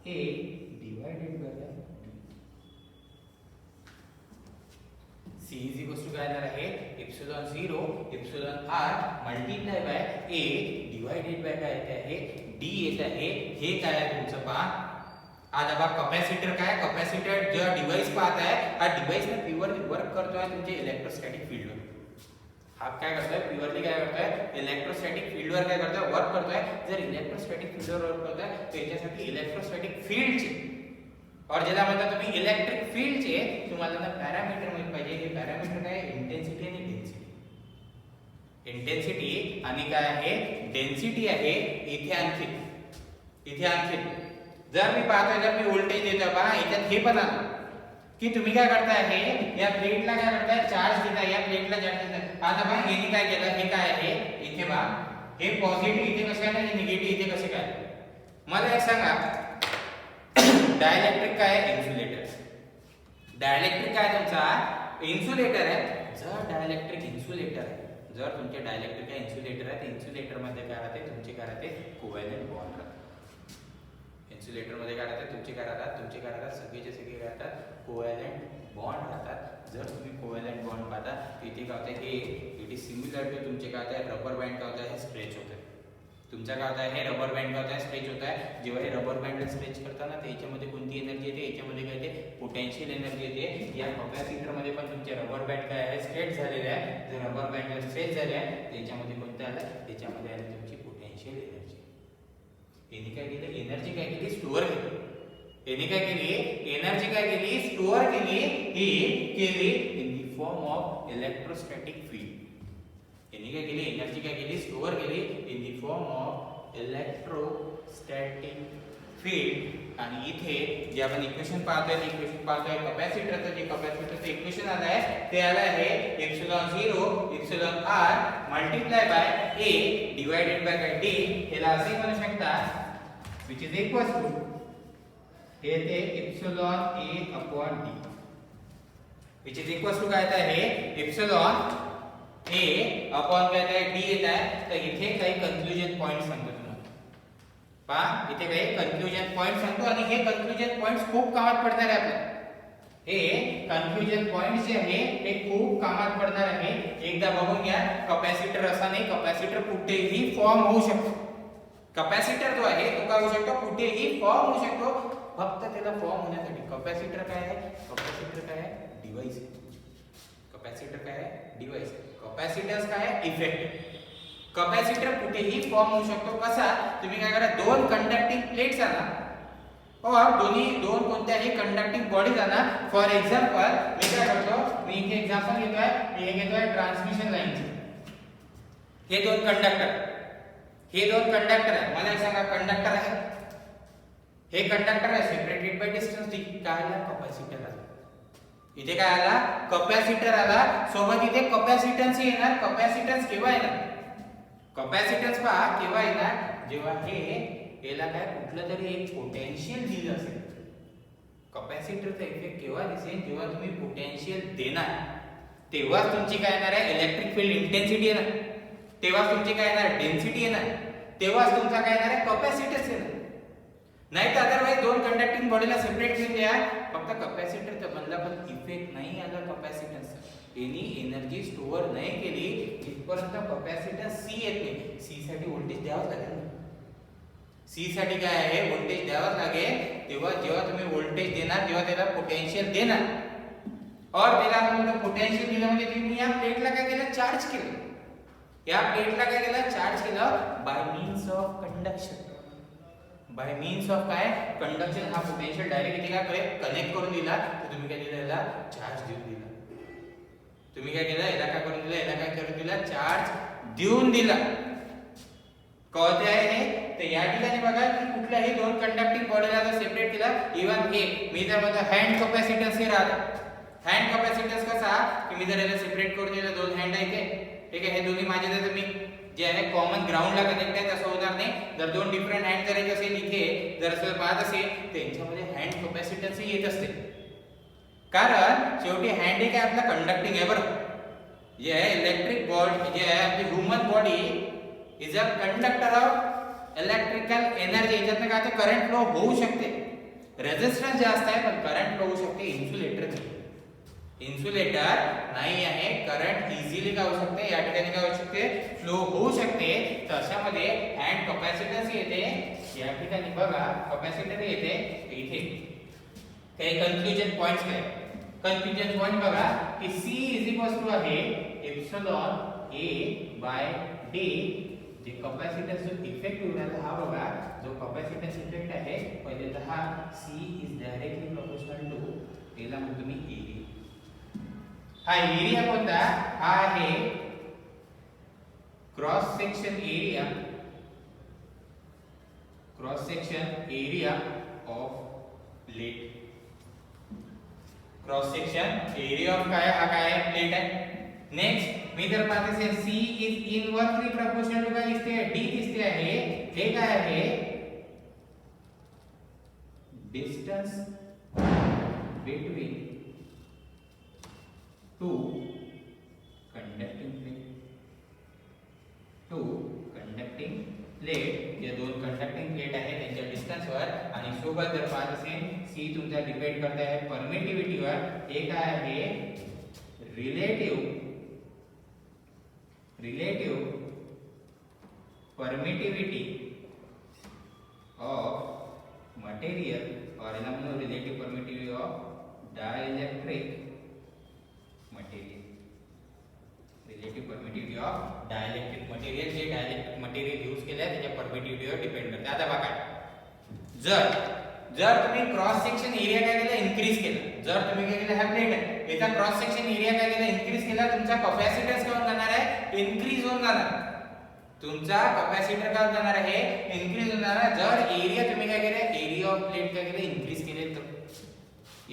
a divided by C is equal to काय येणार आहे epsilon 0 epsilon r multiply by a divided by काय येते आहे d येत आहे. हे काय आहे तुमचं पहा. आता बघा कॅपॅसिटर काय कॅपॅसिटर जो डिव्हाइस पाहत आहे हा डिव्हाइस ना प्युअरली वर्क करतोय तुमचे इलेक्ट्रोस्टॅटिक फील्डवर. हा काय करतोय प्युअरली काय करतोय इलेक्ट्रोस्टॅटिक फील्डवर काय करतोय वर्क करतोय. जर इलेक्ट्रोस्टॅटिक फील्डवर वर्क करतोय तर याच्यासाठी इलेक्ट्रोस्टॅटिक फील्डचे और ज्याला म्हणता तुम्ही इलेक्ट्रिक फील्डचे तुम्हाला ना पॅरामीटर माहित पाहिजे. हे पॅरामीटर काय इंटेन्सिटी आणि डेन्सिटी. इंटेन्सिटी आणि काय आहे डेन्सिटी आहे. इथे आणखी जर मी पाहतोय जर मी व्होल्टेज देतोय पहा याच्यात हे पण आलं की तुम्ही काय करताय हे या प्लेटला काय करताय चार्ज देताय या प्लेटला चार्ज देताय. आता पहा यांनी काय केलं हे काय आहे इथे पहा हे पॉझिटिव्ह इथे कसं आहे आणि निगेटिव्ह इथे कसं काय. मला एक सांगा डायइलेक्ट्रिक काय आहे इन्सुलेटर. डायइलेक्ट्रिक काय तुमचा इन्सुलेटर आहे. जर डायइलेक्ट्रिक इन्सुलेटर आहे जर तुमचे डायइलेक्ट्रिक काय इन्सुलेटर आहे तर इन्सुलेटर मध्ये काय राहते तुमचे काय राहते कोव्हॅलेंट बॉन्ड राहते. इन्सुलेटर मध्ये काय राहतात तुमचे काय राहतात सगळेचे सगळे काय राहतात कोव्हॅलेंट बॉन्ड राहतात. जर तुम्ही कोव्हॅलेंट बॉन्ड पाहता इथे काय होतं हे इट इज सिमिलर टू तुमचे काय होतं रबर बँड काय होतं हे स्ट्रेच होतं. तुमचा काय होतं हे रबर बँड काय होतं स्ट्रेच होत आहे. जेव्हा हे रबर बँडला स्ट्रेच करताना तर याच्यामध्ये कोणती एनर्जी येते याच्यामध्ये काय येते पोटेन्शियल एनर्जी येते. या कॅपॅसिटर मध्ये पण तुमचे रबर बँड काय आहे स्ट्रेच झालेले आहे. जर रबर बँड स्ट्रेच झाले आहे तर याच्यामध्ये कोणतं आलं त्याच्यामध्ये आली तुमची पोटेन्शियल एनर्जी. यांनी काय केलं एनर्जी काय केली स्टोअर केली. यांनी काय केली एनर्जी काय केली स्टोअर केली ही केली in the form of electrostatic field. यांनी काय केली एनर्जी काय केली स्टोअर केली in the form of electrostatic field. आणि इथे जे आपण इक्वेशन पाहतोय कॅपॅसिटरचं इक्वेशन आलं आहे ते आलं आहे epsilon 0 epsilon r multiply by a divided bye d. याला असे म्हणू शकता which is equals to हे ते epsilon a upon d which is equals to काय येत आहे इप्सिलॉन a upon काय आहे d येत आहे. तर इथे काही कन्क्लुजन पॉइंट सांगतो पहा इथे काही कन्क्लुजन पॉइंट सांगतो आणि हे कन्क्लुजन पॉइंट्स खूप कामात पडणार आहे आपल्याला. हे कन्क्लुजन पॉइंट्स जे आहे हे खूप कामात पडणार आहे. एकदा बघून घ्या कॅपॅसिटर असा नाही कॅपॅसिटर कुठेही फॉर्म होऊ शकतो. कॅपॅसिटर जो आहे तो काय होऊ शकतो कुठेही फॉर्म होऊ शकतो. फक्त त्याला फॉर्म होण्यासाठी कॅपॅसिटर काय आहे डिव्हाइस आहे. कॅपॅसिटर काय आहे डिव्हाइस. कॅपॅसिटन्स काय आहे इफेक्ट. कॅपॅसिटर कुठेही फॉर्म होऊ शकतो. कसा तुम्ही काय करा दोन कंडक्टिंग प्लेट्स आणा और दोन कोणत्याही कंडक्टिंग बॉडीज आणा. फॉर एक्झाम्पल मी काय करतो मी इथे एक्झाम्पल घेतोय ट्रान्समिशन लाईनचे. हे दोन कंडक्टर आहे. मला एक सांगा कंडक्टर आहे हे कंडक्टर आहे सेपरेटेड बाय डिस्टन्स डी. काय आला कॅपॅसिटर आला. इथे काय आला कॅपॅसिटर आला सोबत इथे कॅपॅसिटन्स येणार. कॅपॅसिटन्स केव्हा येणार कॅपॅसिटन्स पहा केव्हा येणार जेव्हा हे याला काय कुठलं तरी एक पोटेन्शियल दिलं असेल. कॅपॅसिटरचा इफेक्ट केव्हा दिसेल जेव्हा तुम्ही पोटेन्शियल देणार तेव्हाच तुमची काय येणार आहे इलेक्ट्रिक फील्ड इंटेन्सिटी येणार. तेव्हाच तुमची काय येणार डेन्सिटी येणार. तेव्हाच तुमचा काय येणार आहे कॅपॅसिटन्स येणार. नाही तर अदरवाइज दोन कंडक्टिंग बॉडीला सेपरेट ठेवून द्या फक्त कॅपॅसिटर तर बनला पण इफेक्ट नाही आला कॅपॅसिटन्सचा. एनी एनर्जी स्टोअर नाही केली इथपर्यंत कॅपॅसिटन्स C येत नाही. C साठी व्होल्टेज द्यावंच लागेल. C साठी काय आहे व्होल्टेज द्यावंच लागेल. तेव्हा जेव्हा तुम्ही व्होल्टेज देणार तेव्हा त्याला पोटेन्शियल देणार और त्याला आपण पोटेन्शियल दिलं म्हणजे तुम्ही या प्लेटला काय केलं चार्ज केलं. या प्लेटला काय केलं चार्ज केलं bye means of conduction. Bye means of काय कंडक्शन हा पोटेन्शियल डायरेक्ट इथे काय कनेक्ट करून दिला तर तुम्ही काय दिलं याला चार्ज देऊन दिला. तुम्ही काय केलं याला काय करून दिलं याला काय करून बॉडीला चार्ज देऊन दिला. कळते आहे हे? तर या ठिकाणी बघा की कुठल्याही दोन कंडक्टिंग बॉडीला जर सेपरेट केला, इवन हे मी जर माझा हँड कॅपॅसिटन्स हे राहतं. हँड कॅपॅसिटन्स कसा की मी जर याला सेपरेट करून दिलं, दोन हँड आहे इथे, ठीक आहे, हे दोन्ही माझे जर मी जे आहे कॉमन ग्राउंडला कनेक्ट आहे तसं होणार नाही. जर दोन डिफरंट हँड जर एक असेल इथे, जर असं पाहत असेल त्यांच्यामध्ये हँड कॅपॅसिटन्स येत असते. कारण शेवटी हँड एक आपला कंडक्टिंग आहे बरोबर. जे आहे इलेक्ट्रिक बॉडी जे आहे आपली human body is a conductor of electrical energy. याच्यातनं काय तर करंट फ्लो होऊ शकते. रेजिस्टन्स जास्त आहे पण करंट फ्लो होऊ शकते. इन्सुलेटर नाही आहे, करंट इझिली काय होऊ शकते, या ठिकाणी काय होऊ शकते, फ्लो होऊ शकते. तर अशामध्ये हँड कॅपॅसिटन्स येते. या ठिकाणी बघा कॅपॅसिटर येते इथे. काही कन्क्लुजन पॉइंट्स काय? कन्क्लुजन पॉइंट बघा की C आहे एप्सिलॉन A बाय D. जे कॅपॅसिटन्स जो इफेक्ट होईल हा बघा, जो कॅपॅसिटन्स इफेक्ट आहे पहिले तर हा C is directly proportional to याला म्हणतो मी एरिया. हा एरिया कोणता? हा आहे cross section area. Cross section area of plate. Cross section area of काय, हा काय आहे, प्लेट आहे. नेक्स्ट मी जर पाहत असेल C is inversely proportional to काय दिसते, D दिसते आहे. हे काय आहे, distance between two conducting plate. या दोन कंडक्टिंग प्लेट आहे त्यांच्या डिस्टन्स वर. आणि सोबत जर पाहत असेल C तुमचा डिपेंड करता है परमिटिविटी वर. हे काय आहे, रिलेटिव्ह परमिटिविटी ऑफ मटेरियल और याला म्हणू relative permittivity of dielectric material. Relative permittivity of dielectric material. जे डायइलेक्ट्रिक मटेरियल यूज केलं आहे त्याच्या परमिटिविटीवर डिपेंड करते. आता बघा जर तुम्ही क्रॉस सेक्शन एरिया काय केला, इन्क्रीज केला. जर तुम्ही काय केलं, हा प्लेट आहे, याचा क्रॉस सेक्शन एरिया काय केला, इन्क्रीज केला, तुमचा कॅपॅसिटन्स काय होणार आहे, इन्क्रीज होऊन जाणार. तुमचा कॅपॅसिटर काय जाणार आहे, इन्क्रीज होणार आहे. जर एरिया तुम्ही काय केले, एरिया ऑफ प्लेट काय केले, इन्क्रीज केले. तर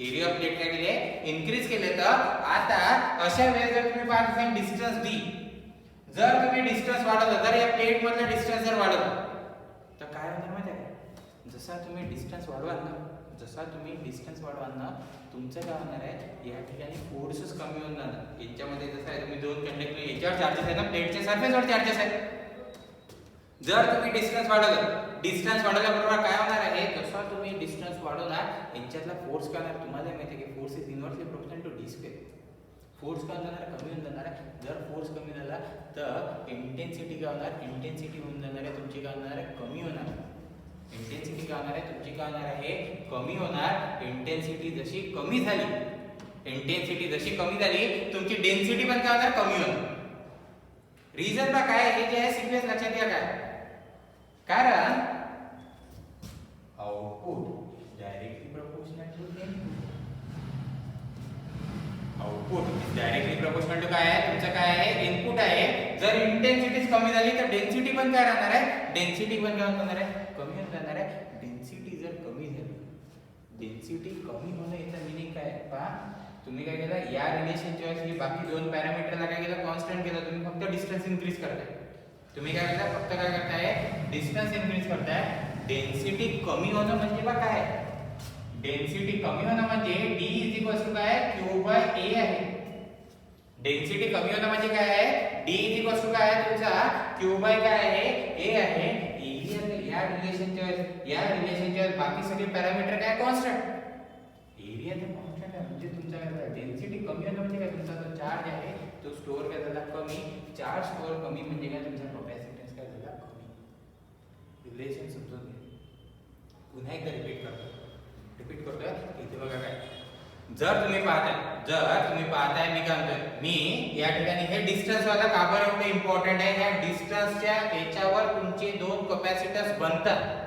एरिया ऑफ प्लेट काय केले, इन्क्रीज केले. तर आता अशा वेळेस जर तुम्ही पाहत असाल डिस्टन्स D, जर तुम्ही डिस्टन्स वाढवलं, जर या प्लेट मधलं डिस्टन्स जर वाढवलं तर काय होणार माहिती आहे? जसा तुम्ही डिस्टन्स वाढवाल ना, तुमचं काय होणार आहे, या ठिकाणी फोर्सेस कमी होऊन जाणार. याच्यामध्ये जसं आहे तुम्ही दोन कंडक्टर याच्यावर चार्जेस आहेत ना, प्लेटच्या सरफेसवर चार्जेस आहेत. जर तुम्ही डिस्टन्स वाढवल्याबरोबर काय होणार आहे, जसा तुम्ही डिस्टन्स वाढवणार यांच्यातला फोर्स काय होणार, तुम्हाला माहिती आहे की force is inversely proportional to d square. Force काय होणार, कमी होऊन जाणार आहे. जर फोर्स कमी झाला तर इंटेन्सिटी काय होणार, इंटेन्सिटी होऊन जाणार आहे तुमची, काय होणार आहे, कमी होणार. इंटेन्सिटी काय होणार आहे तुमची, काय होणार आहे, कमी होणार. इंटेन्सिटी जशी कमी झाली तुमची डेन्सिटी पण काय होणार, कमी होणार. रीजन का काय, हे जे आहे सिक्वेन्स लक्षात घ्या. काय कारण output directly proportional to input. Output is directly proportional to काय आहे, तुमचं काय आहे, इनपुट आहे. जर इंटेन्सिटी कमी झाली तर डेन्सिटी पण काय राहणार आहे, डेन्सिटी पण काय होणार आहे, कमी होऊन जाणार आहे. डेन्सिटी जर कमी झाली, डेन्सिटी कमी होणं याचा मीनिंग काय आहे पहा. तुम्ही काय केलं, या रिलेशनच्या वेळेस बाकी दोन पॅरामीटरला काय केलं, कॉन्स्टंट केलं. तुम्ही फक्त डिस्टन्स इन्क्रीज करताय. तुम्ही काय करताय, फक्त काय करताय, डिस्टन्स इन्क्रीज करताय. डेन्सिटी कमी होणं म्हणजे बघा काय, डेन्सिटी कमी होणं म्हणजे D इज इक्वल टू काय, Q बाय A आहे. डेन्सिटी कमी होणं म्हणजे काय आहे, D इज इक्वल टू काय आहे तुमचा, Q बाय काय आहे, A आहे. या रिलेशनच्या बाकी सगळे पॅरामीटर काय, कॉन्स्टंट. एरिया तर कॉन्स्टंट आहे म्हणजे तुमचा काय, डेन्सिटी कमी होणं म्हणजे काय, तुमचा जो चार्ज आहे तो स्टोअर काय झाला, कमी. चार्ज स्टोअर कमी म्हणजे काय, तुमचा कॅपॅसिटन्स काय झाला, कमी. रिलेशन समजून घ्या. पुन्हा एकदा रिपीट करतोय इथे बघा काय, जर तुम्ही पाहताय मी काय म्हणतोय, मी या ठिकाणी हे डिस्टन्स वाला का बरं एवढं इम्पॉर्टंट आहे. या डिस्टन्सच्या याच्यावर तुमचे दोन कॅपॅसिटन्स बनतात.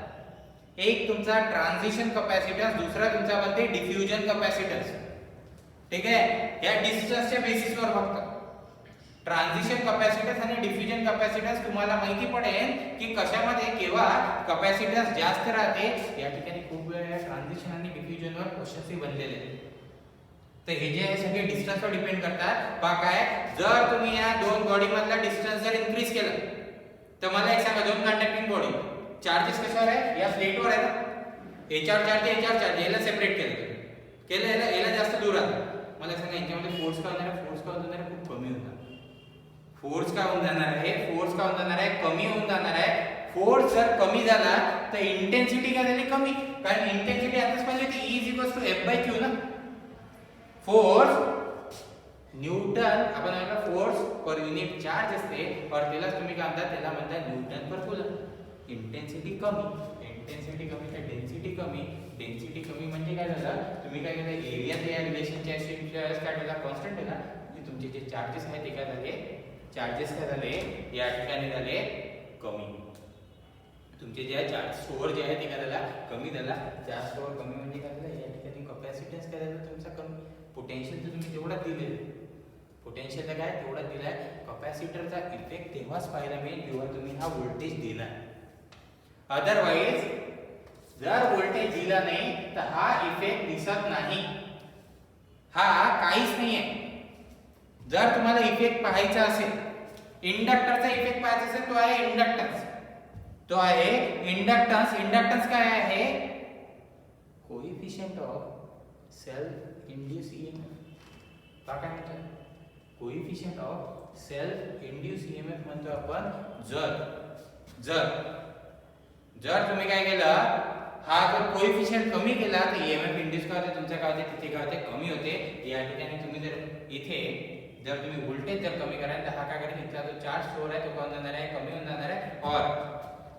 एक तुमचा ट्रान्झिशन कॅपॅसिटन्स, दुसरा तुमचा बनते डिफ्युजन कॅपॅसिटन्स. ठीक आहे, या डिस्टन्सच्या बेसिसवर फक्त. ट्रान्झिशन कॅपॅसिटन्स आणि डिफ्युजन कॅपॅसिटन्स तुम्हाला माहिती पडेल की कशामध्ये केव्हा कॅपॅसिटन्स जास्त राहते. या ठिकाणी खूप वेळा ट्रान्झिशन आणि डिफ्युजनवर क्वेश्चन्स बनलेले आहेत. तर हे जे आहे सगळे डिस्टन्सवर डिपेंड करतात. पहा काय, जर तुम्ही या दोन बॉडी मधला डिस्टन्स जर इन्क्रीज केला तर मला एक सांगा, दोन कंडक्टिंग बॉडी चार्जेस कशावर आहे, या प्लेटवर आहे ना, याच्यावर चार्ज याच्यावर चार्ज, याला सेपरेट केलं याला जास्त दूर आहे. मला सांगा याच्यामध्ये फोर्स का होणार आहे, फोर्स का होणार आहे, खूप कमी होणार. फोर्स का होऊन जाणार आहे, फोर्स का होऊन जाणार आहे, कमी होऊन जाणार आहे. फोर्स जर कमी झाला तर इंटेन्सिटी काय झाली, कमी. कारण इंटेन्सिटी आताच पाहिजे ती E F/q ना. फोर्स न्यूटन, आपण म्हणतो फोर्स पर युनिट चार्ज असते, और त्याला तुम्ही काय म्हणता, त्याला म्हणतात न्यूटन पर कूलम. इंटेन्सिटी कमी तर डेन्सिटी कमी. डेन्सिटी कमी म्हणजे काय झालं, तुम्ही काय केलं, एरिया या रिलेशनच्या काय ठेवला, कॉन्स्टंट ठेवला. म्हणजे तुमचे जे चार्जेस आहेत ते काय झाले, चार्जेस काय झाले या ठिकाणी झाले कमी. तुमचे जे चार्ज स्टोअर जे आहे ते काय झाला, कमी झाला. चार्ज स्टोअर कमी म्हणजे काय झालं, या ठिकाणी कॅपॅसिटन्स काय झाला तुमचा कमी. पोटेन्शियल तर तुम्ही तेवढा दिले, पोटेन्शियल काय तेवढा दिलाय. कॅपॅसिटरचा इफेक्ट तेव्हाच पाहायला मिळेल जेव्हा तुम्ही हा व्होल्टेज दिला. अदरवाइज जर व्होल्टेज दिला नाही तर हा इफेक्ट दिसत नाही, हा काहीच नाहीये. जर तुम्हाला इफेक्ट पाहायचा असेल, इंडक्टरचा इफेक्ट पाहायचा असेल, तो आहे इंडक्टन्स. तो आहे इंडक्टन्स. इंडक्टन्स काय आहे, coefficient of self induce EMF. काय म्हणतात, coefficient of self induce EMF म्हणतो आपण. जर तुम्ही काय केलं, हा जर कोएफिशिएंट कमी केला तर ईएमएफ इंड्यूस काय होते, तुमचा काय होते, तिथे काय होते, कमी होते. या ठिकाणी तुम्ही जर इथे जर तुम्ही व्होल्टेज जर कमी कराल तर हा काय करेल, इथला जो चार्ज स्टोअर आहे तो काय होऊन जाणार आहे, कमी होऊन जाणार आहे. और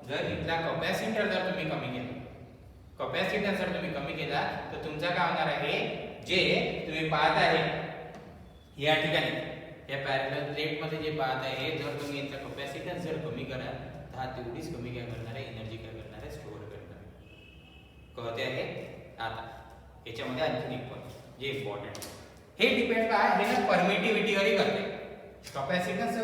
जर इथला कॅपॅसिटर जर तुम्ही कमी केला, कॅपॅसिटन्स जर तुम्ही कमी केला तर तुमचा काय होणार आहे, जे तुम्ही पाहत आहे या ठिकाणी या पॅरलल प्लेट मध्ये जे पाहत आहे, जर तुम्ही इथला कॅपॅसिटन्स जर कमी कराल तर हा तेवढीच कमी काय करणार आहे, एनर्जी काय करणार आहे, स्टोअर करणार आहे. कळते आहे. आता याच्यामध्ये आणखी एक पॉइंट जे इम्पॉर्टंट, हे डिपेंड काय आहे ना, परमिटिव्हिटीवर करते. कॅपॅसिटन्स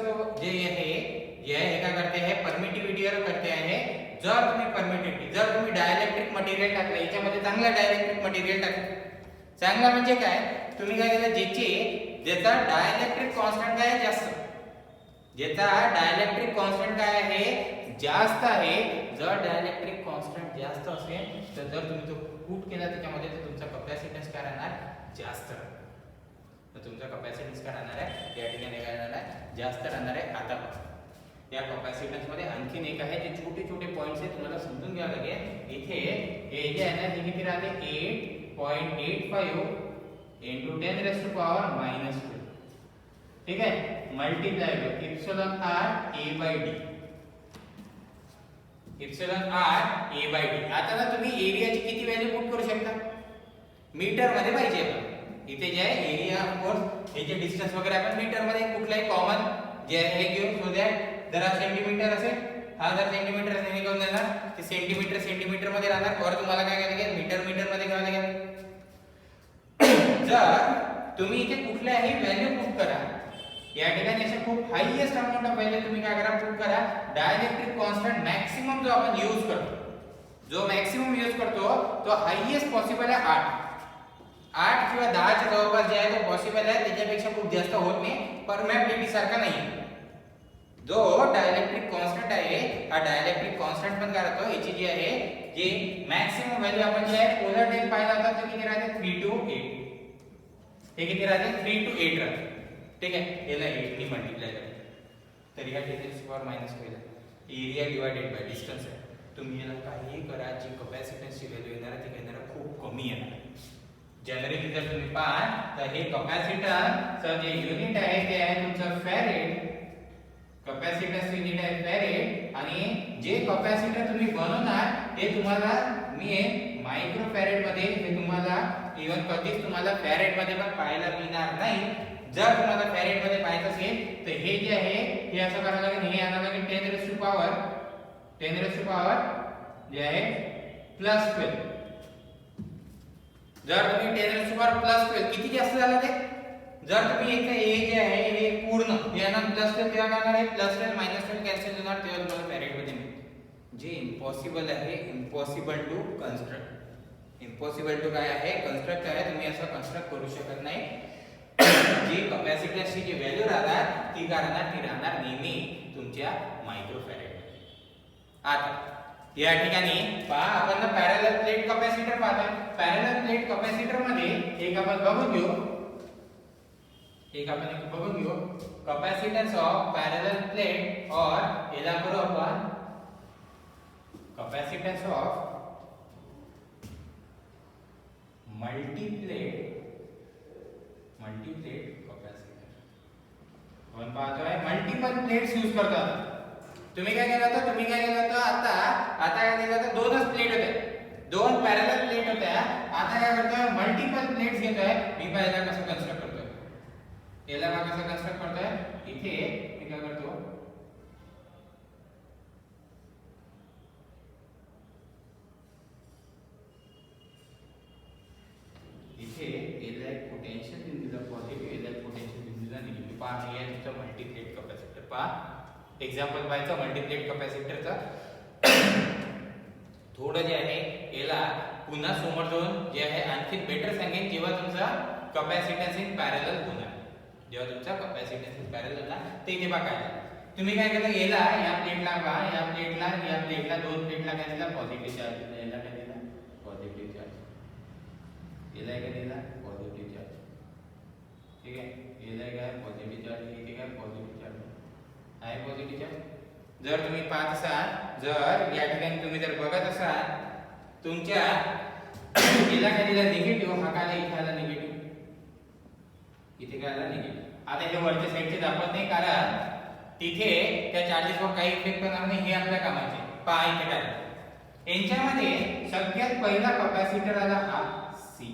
जे आहे हे काय करते आहे, परमिटिव्हिटीवर करते आहे. जर तुम्ही परमिटिव्हिटी, जर तुम्ही डायलेक्ट्रिक मटेरियल टाकलं, याच्यामध्ये चांगला डायलेक्ट्रिक मटेरियल टाकलं, चांगला म्हणजे काय, तुम्ही काय केलं, ज्याचा डायलेक्ट्रिक कॉन्स्टंट काय आहे, जास्त, ज्याचा डायलेक्ट्रिक कॉन्स्टंट काय आहे, जास्त आहे. जर डायलेक्ट्रिक कॉन्स्टंट जास्त असेल तर जर तुम्ही तो पुट केला त्याच्यामध्ये तर तुमचा कॅपॅसिटन्स काय राहणार, जास्त राहणार. तर तुमचा कॅपॅसिटन्स काय राहणार आहे, या ठिकाणी काय राहणार आहे, जास्त राहणार आहे. आता या कॅपॅसिटन्स मध्ये आणखीन एक आहे, जे छोटे छोटे पॉइंट्स आहेत, तुम्हाला समजून घ्यावं लागेल. इथे हे जे आहे ना, हे किती राहते, 8.85 into 10 raised to power -2. ठीक आहे, मल्टीप्लाय करू epsilon r a by d, epsilon r a by d. आता ना तुम्ही एरियाची किती व्हॅल्यू पुट करू शकता, मीटर मध्ये पाहिजे आपण. इथे जे आहे एरिया, ऑफ कोर्स हे जे डिस्टन्स वगैरे आपण मीटर मध्ये कुठलाही कॉमन जे आहे हे घेऊन शोधूया. जर हा सेंटीमीटर असेल, हा जर सेंटीमीटर असेल, हे घेऊन जाणार ते सेंटीमीटर मध्ये राहणार. और तुम्हाला काय करायला लागेल, मीटर मध्ये घ्यावं लागेल. जर तुम्ही इथे कुठल्याही व्हॅल्यू पुट करा, या ठिकाणी असे खूप हायेस्ट अमाउंट ऑफ व्हॅल्यू तुम्ही काय करा, पुट करा. डायलेक्ट्रिक कॉन्स्टंट मॅक्सिमम जो आपण यूज करतो, जो मॅक्सिमम यूज करतो तो हायेस्ट पॉसिबल आहे 8 किंवा 10 च्या जवळपास जे आहे तो पॉसिबल आहे. त्याच्यापेक्षा खूप जास्त होत नाही, परमॅबिलिटी सारखा नाही. जो डायलेक्ट्रिक कॉन्स्टंट आहे, हा डायलेक्ट्रिक कॉन्स्टंट पण काय राहतो, याची जी आहे जे मॅक्सिमम व्हॅल्यू आपण जे आहे पोलर टेल पाहिला होता, तो किती राहते, 3 to 8. हे किती राहते, 3 to 8 राहते. ठीक आहे, याला 8 ने मल्टिप्लाय करा तरी हा 10⁻⁻ होईल. एरिया डिवाइडेड बाय डिस्टन्स आहे. तुम्ही याला काही करा, जी कॅपॅसिटन्सची व्हॅल्यू येणार ती येणार खूप कमी येणार. जनरली जर तुम्ही पाहाल तर हे कॅपॅसिटन्सचं जे युनिट आहे ते आहे तुमचं फॅरेड. कॅपॅसिटन्स युनिट आहे फॅरेड, आणि जे कॅपॅसिटर तुम्ही बनवणार ते तुम्हाला मी मायक्रो फॅरेड मध्ये, हे तुम्हाला इवन कधीच तुम्हाला फॅरेड मध्ये पण पाहायला मिळणार नाही. जर तुम्हाला फॅरेड मध्ये पाहायचं असेल तर हे जे आहे हे असं करावं लागेल, हे आणावं लागेल 10 raised to power जे आहे +12. जर तुम्ही 10 raised to power +12 किती जास्त झालं ते, जर तुम्ही इथे ए जे आहे हे पूर्ण यांना प्लस टेल तेव्हा काय आहे, plus tail minus tail cancel होणार, तेव्हा तुम्हाला फॅरेड मध्ये मिळेल. जे इम्पॉसिबल आहे, impossible to construct. Impossible to काय आहे, कन्स्ट्रक्ट आहे. तुम्ही असं कन्स्ट्रक्ट करू शकत नाही. जी कॅपॅसिटन्सची जी व्हॅल्यू राहणार ती राहणार नेहमी तुमच्या मायक्रोफॅरेड. आता या ठिकाणी पहा, आपण पॅरलल प्लेट कॅपॅसिटर पाहतोय. पॅरलल प्लेट कॅपॅसिटर मध्ये एक आपण बघून घेऊ, कॅपॅसिटन्स ऑफ पॅरलल प्लेट, और याला करू आपण कॅपॅसिटन्स ऑफ मल्टीप्लेट कॅपॅसिटर. आपण पाहतोय मल्टिपल प्लेट्स यूज करतात. तुम्ही काय केलं होतं, आता काय केलं होतं, दोनच प्लेट होत्या, दोन पॅरलल प्लेट होत्या. आता काय करतोय, मल्टिपल प्लेट्स घेतोय. मी पहिला कसं कन्स्ट्रक्ट करतोय, याला का कसं कन्स्ट्रक्ट करतोय, इथे मी काय करतो, इथे याला एक पोटेन्शियल देऊन दिलं पॉझिटिव्ह, याला एक पोटेन्शियल देऊन दिलं निगेटिव्ह. पहा हे आहे तुमचं मल्टीप्लेट कॅपॅसिटर. पहा एक्झाम्पल पाहायचं मल्टीप्लेट कॅपॅसिटरचं. थोडं जे आहे याला पुन्हा समोर जाऊन जे आहे आणखी बेटर सांगेन जेव्हा तुमचा कॅपॅसिटन्स इन पॅरलल होणार. जेव्हा तुमचा कॅपॅसिटन्स इन पॅरलल होणार ते इथे बघायला तुम्ही काय केलं, याला या प्लेटला पहा, या प्लेटला दोन प्लेटला काय दिला, पॉझिटिव्ह चार्ज दिला. याला काय दिला, पॉझिटिव्ह चार्ज. याला काय दिला, पॉझिटिव्ह चार्ज. ठीक आहे, याला काय पॉझिटिव्ह चार्ज, इथे काय पॉझिटिव्ह चार्ज आहे, पॉझिटिव्ह चार्ज. जर तुम्ही पाहत असाल, जर या ठिकाणी तुम्ही जर बघत असाल, तुमच्या याला काय दिला, निगेटिव्ह. हा काय इथे आला निगेटिव्ह, इथे काय आला निगेटिव्ह. आता हे वरच्या साईडचे दाखवत नाही, कारण तिथे त्या चार्जेसवर काही इफेक्ट करणार नाही, हे आपल्या कामाचे. पहा इथे काय, यांच्यामध्ये सगळ्यात पहिला कॅपॅसिटर आला हा सी.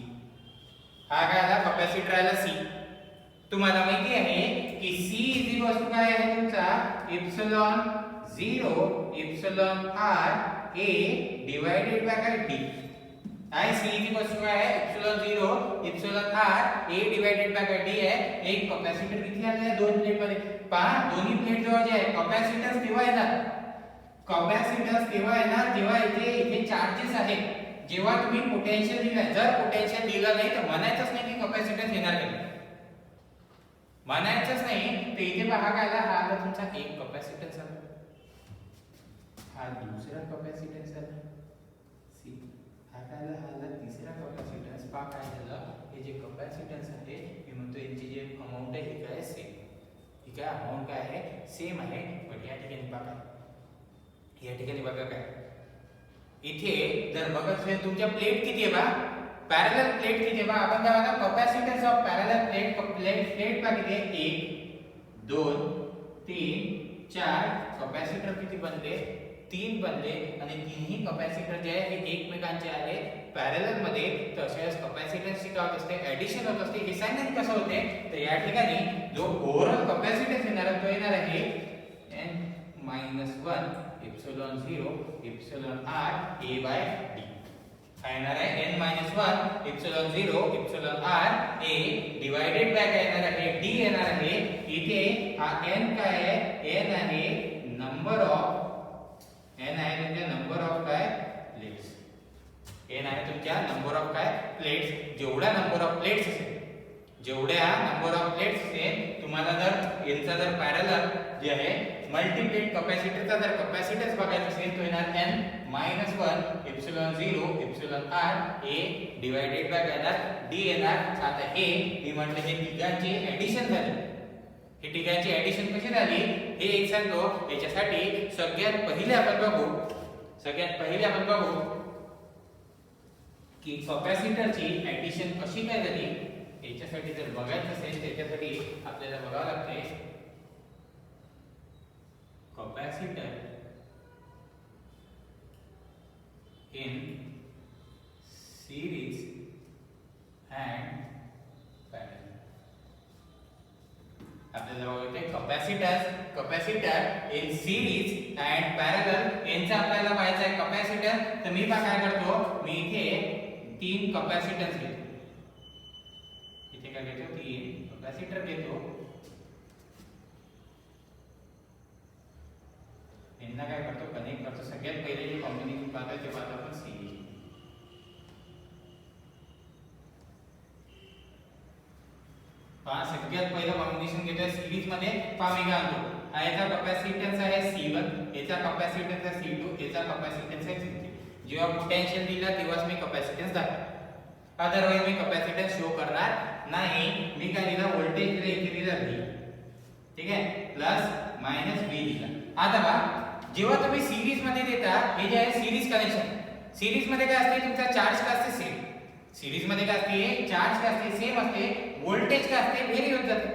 हा काय आला, कॅपॅसिटर आला सी. तुम्हाला माहिती आहे की सी इज इक्वल टू काय आहे तुमचा, epsilon 0 epsilon r a divided by काय d. काय सी इज इक्वल टू काय आहे, epsilon 0 epsilon r a divided by काय d आहे. एक कॅपॅसिटर किती आले आहे, दोन प्लेट मध्ये. पहा दोन्ही प्लेट जवळ जे आहे कॅपॅसिटन्स तेव्हा येणार, जेव्हा इथे चार्जेस आहेत. जेव्हा तुम्ही पोटेन्शियल दिला, जर पोटेन्शियल दिलं नाही तर म्हणायचंच नाही की कॅपॅसिटन्स येणार नाही, म्हणायचंच नाही. तर इथे पहा काय आला, हा आला तुमचा एक कॅपॅसिटन्स आला, हा दुसरा कॅपॅसिटन्स आला सी. हा काय आला, हा आला तिसरा कॅपॅसिटन्स. पहा काय झालं, हे जे कॅपॅसिटन्स आहे मी म्हणतो यांची जे अमाउंट आहे ही काय सेम, ही काय अमाउंट काय आहे, सेम आहे. पण या ठिकाणी बघा, या ठिकाणी बघा काय, इथे जर बघत असेल तुमच्या प्लेट किती आहे बा, पॅरलल प्लेट किती आहे बा. आपण काय म्हणतो, कॅपॅसिटन्स ऑफ पॅरलल प्लेट बा किती आहे, 1 2 3 4. कॅपॅसिटर किती बनले, 3 बनले. आणि तिन्ही कॅपॅसिटर जे आहे हे एकमेकांचे आहे पॅरलल मध्ये. तसेच कॅपॅसिटन्सची काय होत असते, ऍडिशन होत असते. हे सांगण्यात कसं होते, तर या ठिकाणी जो ओव्हरऑल कॅपॅसिटन्स येणार तो येणार आहे n-1 epsilon 0 epsilon r a by d. काय येणार आहे, n-1 epsilon 0 epsilon r a divided by काय येणार आहे, d येणार आहे. इथे हा n काय आहे, n आहे नंबर ऑफ, n आहे तुमच्या नंबर ऑफ काय प्लेट्स, n आहे तुमच्या नंबर ऑफ काय प्लेट्स. जेवढा नंबर ऑफ प्लेट्स असेल, जेवढ्या नंबर ऑफ प्लेट्स असेल, तुम्हाला जर यांचा जर पॅरलल जे आहे मल्टीप्लेट कॅपॅसिटरचा जर कॅपॅसिटन्स बघायचा असेल तो येणार n-1 epsilon 0 epsilon r a divided by काय येणार, d येणार. आता हे मी म्हटलं जे तिघांची ऍडिशन झाली, हे तिघांची ऍडिशन कशी झाली हे एक सांगतो. याच्यासाठी सगळ्यात पहिले आपण बघू की कॅपॅसिटरची ऍडिशन कशी काय झाली. याच्यासाठी जर बघायचं असेल त्याच्यासाठी आपल्याला बघावं लागते capacitor in series and parallel. आपल्याला बघायचं capacitor in series and parallel. यांचा आपल्याला पाहायचं आहे कॅपॅसिटर. तर मी काय करतो, मी इथे 3 कॅपॅसिटन्स घेतो. इथे काय घेतो, 3 कॅपॅसिटर घेतो, यांना काय करतो कनेक्ट करतो. सगळ्यात पहिले जे कॉम्बिनेशन पाहतो ते पाहतो आपण सीरीज. पहा सगळ्यात पहिलं कॉम्बिनेशन घेतोय सीरीज मध्ये. पहा मी काय म्हणतो, हा याचा कॅपॅसिटन्स आहे C1, याचा कॅपॅसिटन्स आहे C2, याचा कॅपॅसिटन्स आहे C3. जेव्हा पोटेन्शियल दिला तेव्हाच मी कॅपॅसिटन्स दाखवतो, अदरवाइज मी कॅपॅसिटन्स शो करणार नाही. मी काय दिला व्होल्टेज दिला, इथे दिला V, ठीक आहे, प्लस मायनस V दिला. आता पहा जेव्हा तुम्ही सीरीज मध्ये देता, हे जे आहे सीरीज कनेक्शन, सीरीज मध्ये काय असते तुमचा चार्ज का असते सेम. सीरीज मध्ये काय असते चार्ज का असते सेम असते, व्होल्टेज का असते व्हेरी होत जाते.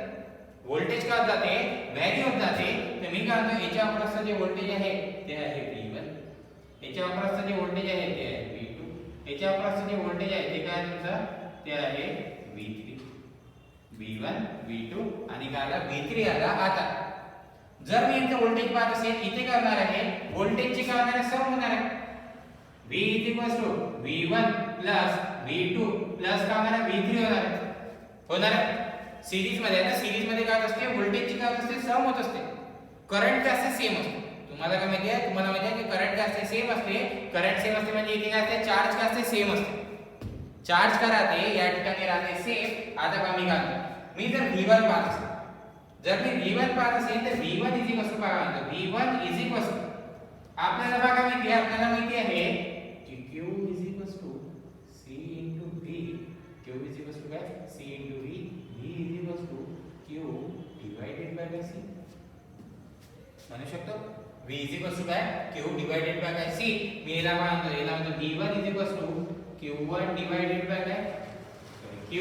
व्होल्टेज का होत जाते व्हेरी होत जाते. तर मी काय म्हणतो याच्या अक्रॉसचं जे व्होल्टेज आहे ते आहे V1, याच्या अक्रॉसचं जे व्होल्टेज आहे ते आहे V2, याच्या अक्रॉसचं जे व्होल्टेज आहे ते काय तुमचं ते आहे V3, V1 V2 आणि काय आला V3 आला. आता जर मी इथे व्होल्टेज पाहत असेल, इथे काय होणार आहे व्होल्टेजची काय होणार आहे सम होणार आहे. V V1 plus V2 plus काय होणार आहे V3 होणार आहे. सीरीज मध्ये आता सीरीज मध्ये काय असते व्होल्टेजची काय असते सम होत असते, करंट काय असते सेम असते. तुम्हाला काय माहिती आहे, तुम्हाला माहिती आहे की करंट काय असते सेम असते. करंट सेम असते म्हणजे इथे काय असते चार्ज काय असते सेम असते. चार्ज काय राहते या ठिकाणी राहते सेम. आता का मी काय म्हणतो, मी जर V1 पाहत असेल, जर मी V1 पाहत असेल तर V1 इज इक्वल टू काय म्हणतो V1 इज इक्वल टू आपल्याला बघा माहिती आहे, आपल्याला माहिती आहे की Q is equal to C into V. Q is equal to काय C into V. V is equal to Q divided by C. म्हणू शकतो V इज इक्वल टू काय Q डिवाइडेड बाय C. मी याला म्हणतो V1 is equal to Q1 divided by काय Q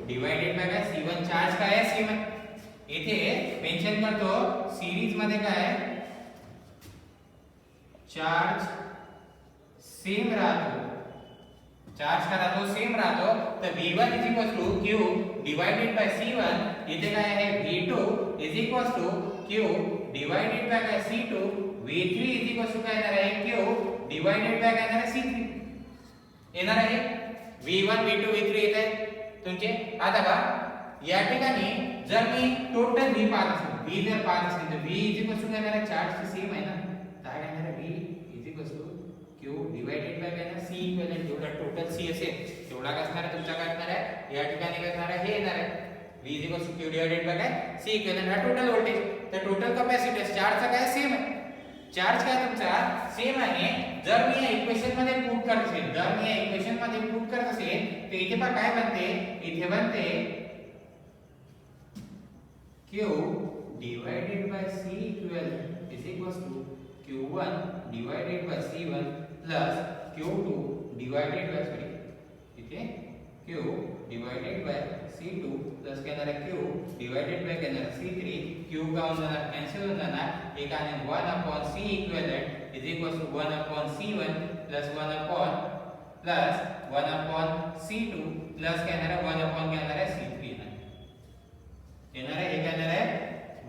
divided by काय C1. Charge काय आहे सेम आहे. इथे मेंशन करतो सीरीज मध्ये काय चार्ज सेम राहतो, चार्ज का राहतो सेम राहतो. तर V1 is equal to Q divided by C1. इथे काय आहे V2 is equal to Q divided by काय C2. V3 is equal to काय येणार आहे Q डिवाइडेड बाय काय येणार आहे C3 येणार आहे. V1 V2 V3 येत आहे तुमचे. आता बघा या ठिकाणी जर मी टोटल V पाहत असेल, V जर पाहत असेल तर V इज इक्वल टू काय येणार आहे चार्ज सेम आहे ना, काय येणार आहे V is equal to Q divided by काय C इक्विव्हॅलेंट. जेवढा टोटल C असेल तेवढा काय असणार आहे तुमचा काय असणार आहे या ठिकाणी काय असणार आहे हे येणार आहे V is equal to Q divided by काय C इक्विव्हॅलेंट. हा टोटल व्होल्टेज. तर टोटल कॅपॅसिटन्स चार्जचा काय सेम आहे, चार्ज काय तुमचा सेम आहे. जर मी या इक्वेशन मध्ये पुट करत असेल, जर मी या इक्वेशन मध्ये पुट करत असेल तर इथे पहा काय बनते, इथे बनते Q divided by C equivalent is equals to Q1 divided by C1 plus Q2 divided by इथे Q divided by C2 plus क्या होणार Q divided by क्या होणार C3. Q का होऊन जाणार कॅन्सल होऊन जाणार. एक आहे 1 upon C equivalent is equals to 1 upon C1 plus 1 upon C2 plus क्या होणार 1 upon क्या होणार C3 येणार आहे. हे काय येणार आहे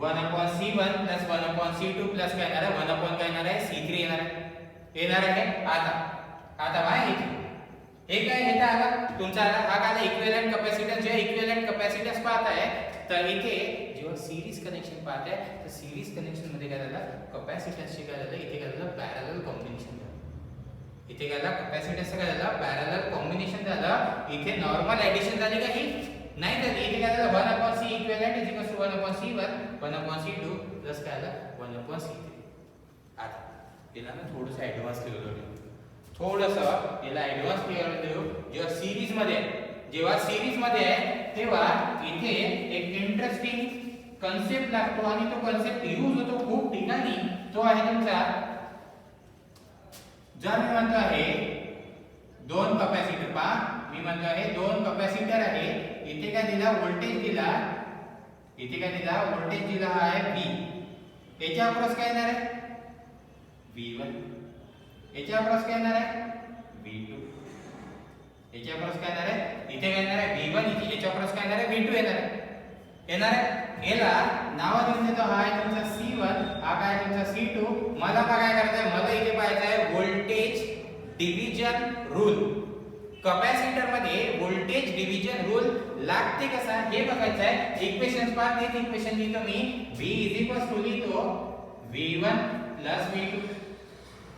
1 upon C1 plus 1 upon C2 plus काय येणार आहे 1 upon काय येणार आहे C3 येणार आहे. आता बाय हे काय हे आला तुमचा आला हा काय इक्विव्हॅलेंट कॅपॅसिटन्स. जे इक्विव्हॅलेंट कॅपॅसिटन्स पाहत आहे तर इथे जेव्हा सीरीज कनेक्शन पाहत आहे तर सीरीज कनेक्शन मध्ये काय झालं कॅपॅसिटन्सचे काय झालं इथे काय झालं पॅरलल कॉम्बिनेशन झालं. इथे काय झालं कॅपॅसिटन्सचं काय झालं पॅरलल कॉम्बिनेशन झालं. इथे नॉर्मल ऍडिशन झाली का ही नाही झाली. इथे काय झालं 1 upon C equivalent is equal to 1 upon C1 1 upon C2 plus काय झालं 1 upon C3. आता याला ना थोडंसं ऍडव्हान्स केलं, थोडंसं याला ऍडव्हान्स केलं. जेव्हा सीरीज मध्ये आहे तेव्हा इथे एक इंटरेस्टिंग कन्सेप्ट लागतो आणि तो कन्सेप्ट यूज होतो खूप ठिकाणी. तो आहे तुमचा जर मी म्हणतो आहे दोन कॅपॅसिटर. पहा मी म्हणतो आहे दोन कॅपॅसिटर आहे. इथे काय दिला व्होल्टेज दिला, इथे काय दिला व्होल्टेज दिला आहे V. याच्या अक्रॉस काय येणार आहे V1. याच्या अक्रॉस काय येणार आहे V2. याच्या अक्रॉस काय येणार आहे इथे काय येणार आहे V1. इथे याच्या अक्रॉस काय येणार आहे V2 येणार आहे. याला नाव देऊन देतो हा आहे तुमचा C1, हा काय तुमचा C2. मला काय करायचं आहे, मला इथे पाहायचं आहे व्होल्टेज डिव्हिजन रूल. कॅपॅसिटर मध्ये व्होल्टेज डिव्हिजन रूल लागते कसा हे बघायचं आहे. इक्वेशन पहा, तेच इक्वेशन लिहितो मी. V लिहितो V1 V2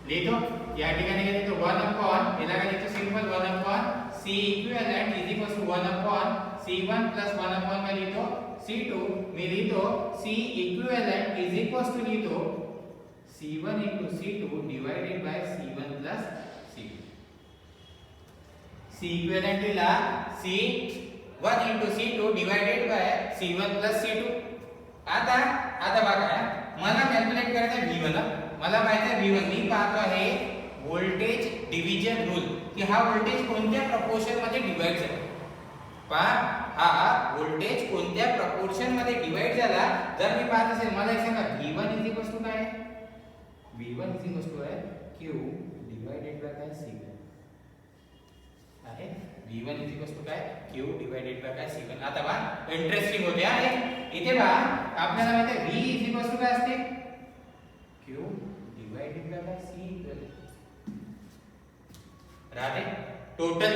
लिहितो. या ठिकाणी काय लिहितो 1 अपॉन याला काय लिहितो simple 1 upon C equivalent 1 upon C1 1 upon काय लिहितो C2. मी लिहितो C इक्विव्हॅलेंट लिहितो C1 C2 divided by C1 C2. C equivalent लिहिला C1 C2 divided by C1 C2. आता बघा मला कॅल्क्युलेट करायचं आहे V1. मला माहिती आहे V1 मी पाहतो आहे व्होल्टेज डिव्हिजन रूल की हा व्होल्टेज कोणत्या प्रपोर्शन मध्ये डिवाइड झाला. पहा हा व्होल्टेज कोणत्या प्रपोर्शन मध्ये डिवाइड झाला जर मी पाहत असेल मला एक सांगा V1 काय आहे. V1 आहे Q डिवाइडेड बाय काय C1 आहे. V1 काय Q डिवाइडेड बाय काय C1. आता पहा इंटरेस्टिंग होते आहे. इथे पहा आपल्याला माहिती आहे V काय असते Q डिवाइडेड बाय C राहते. टोटल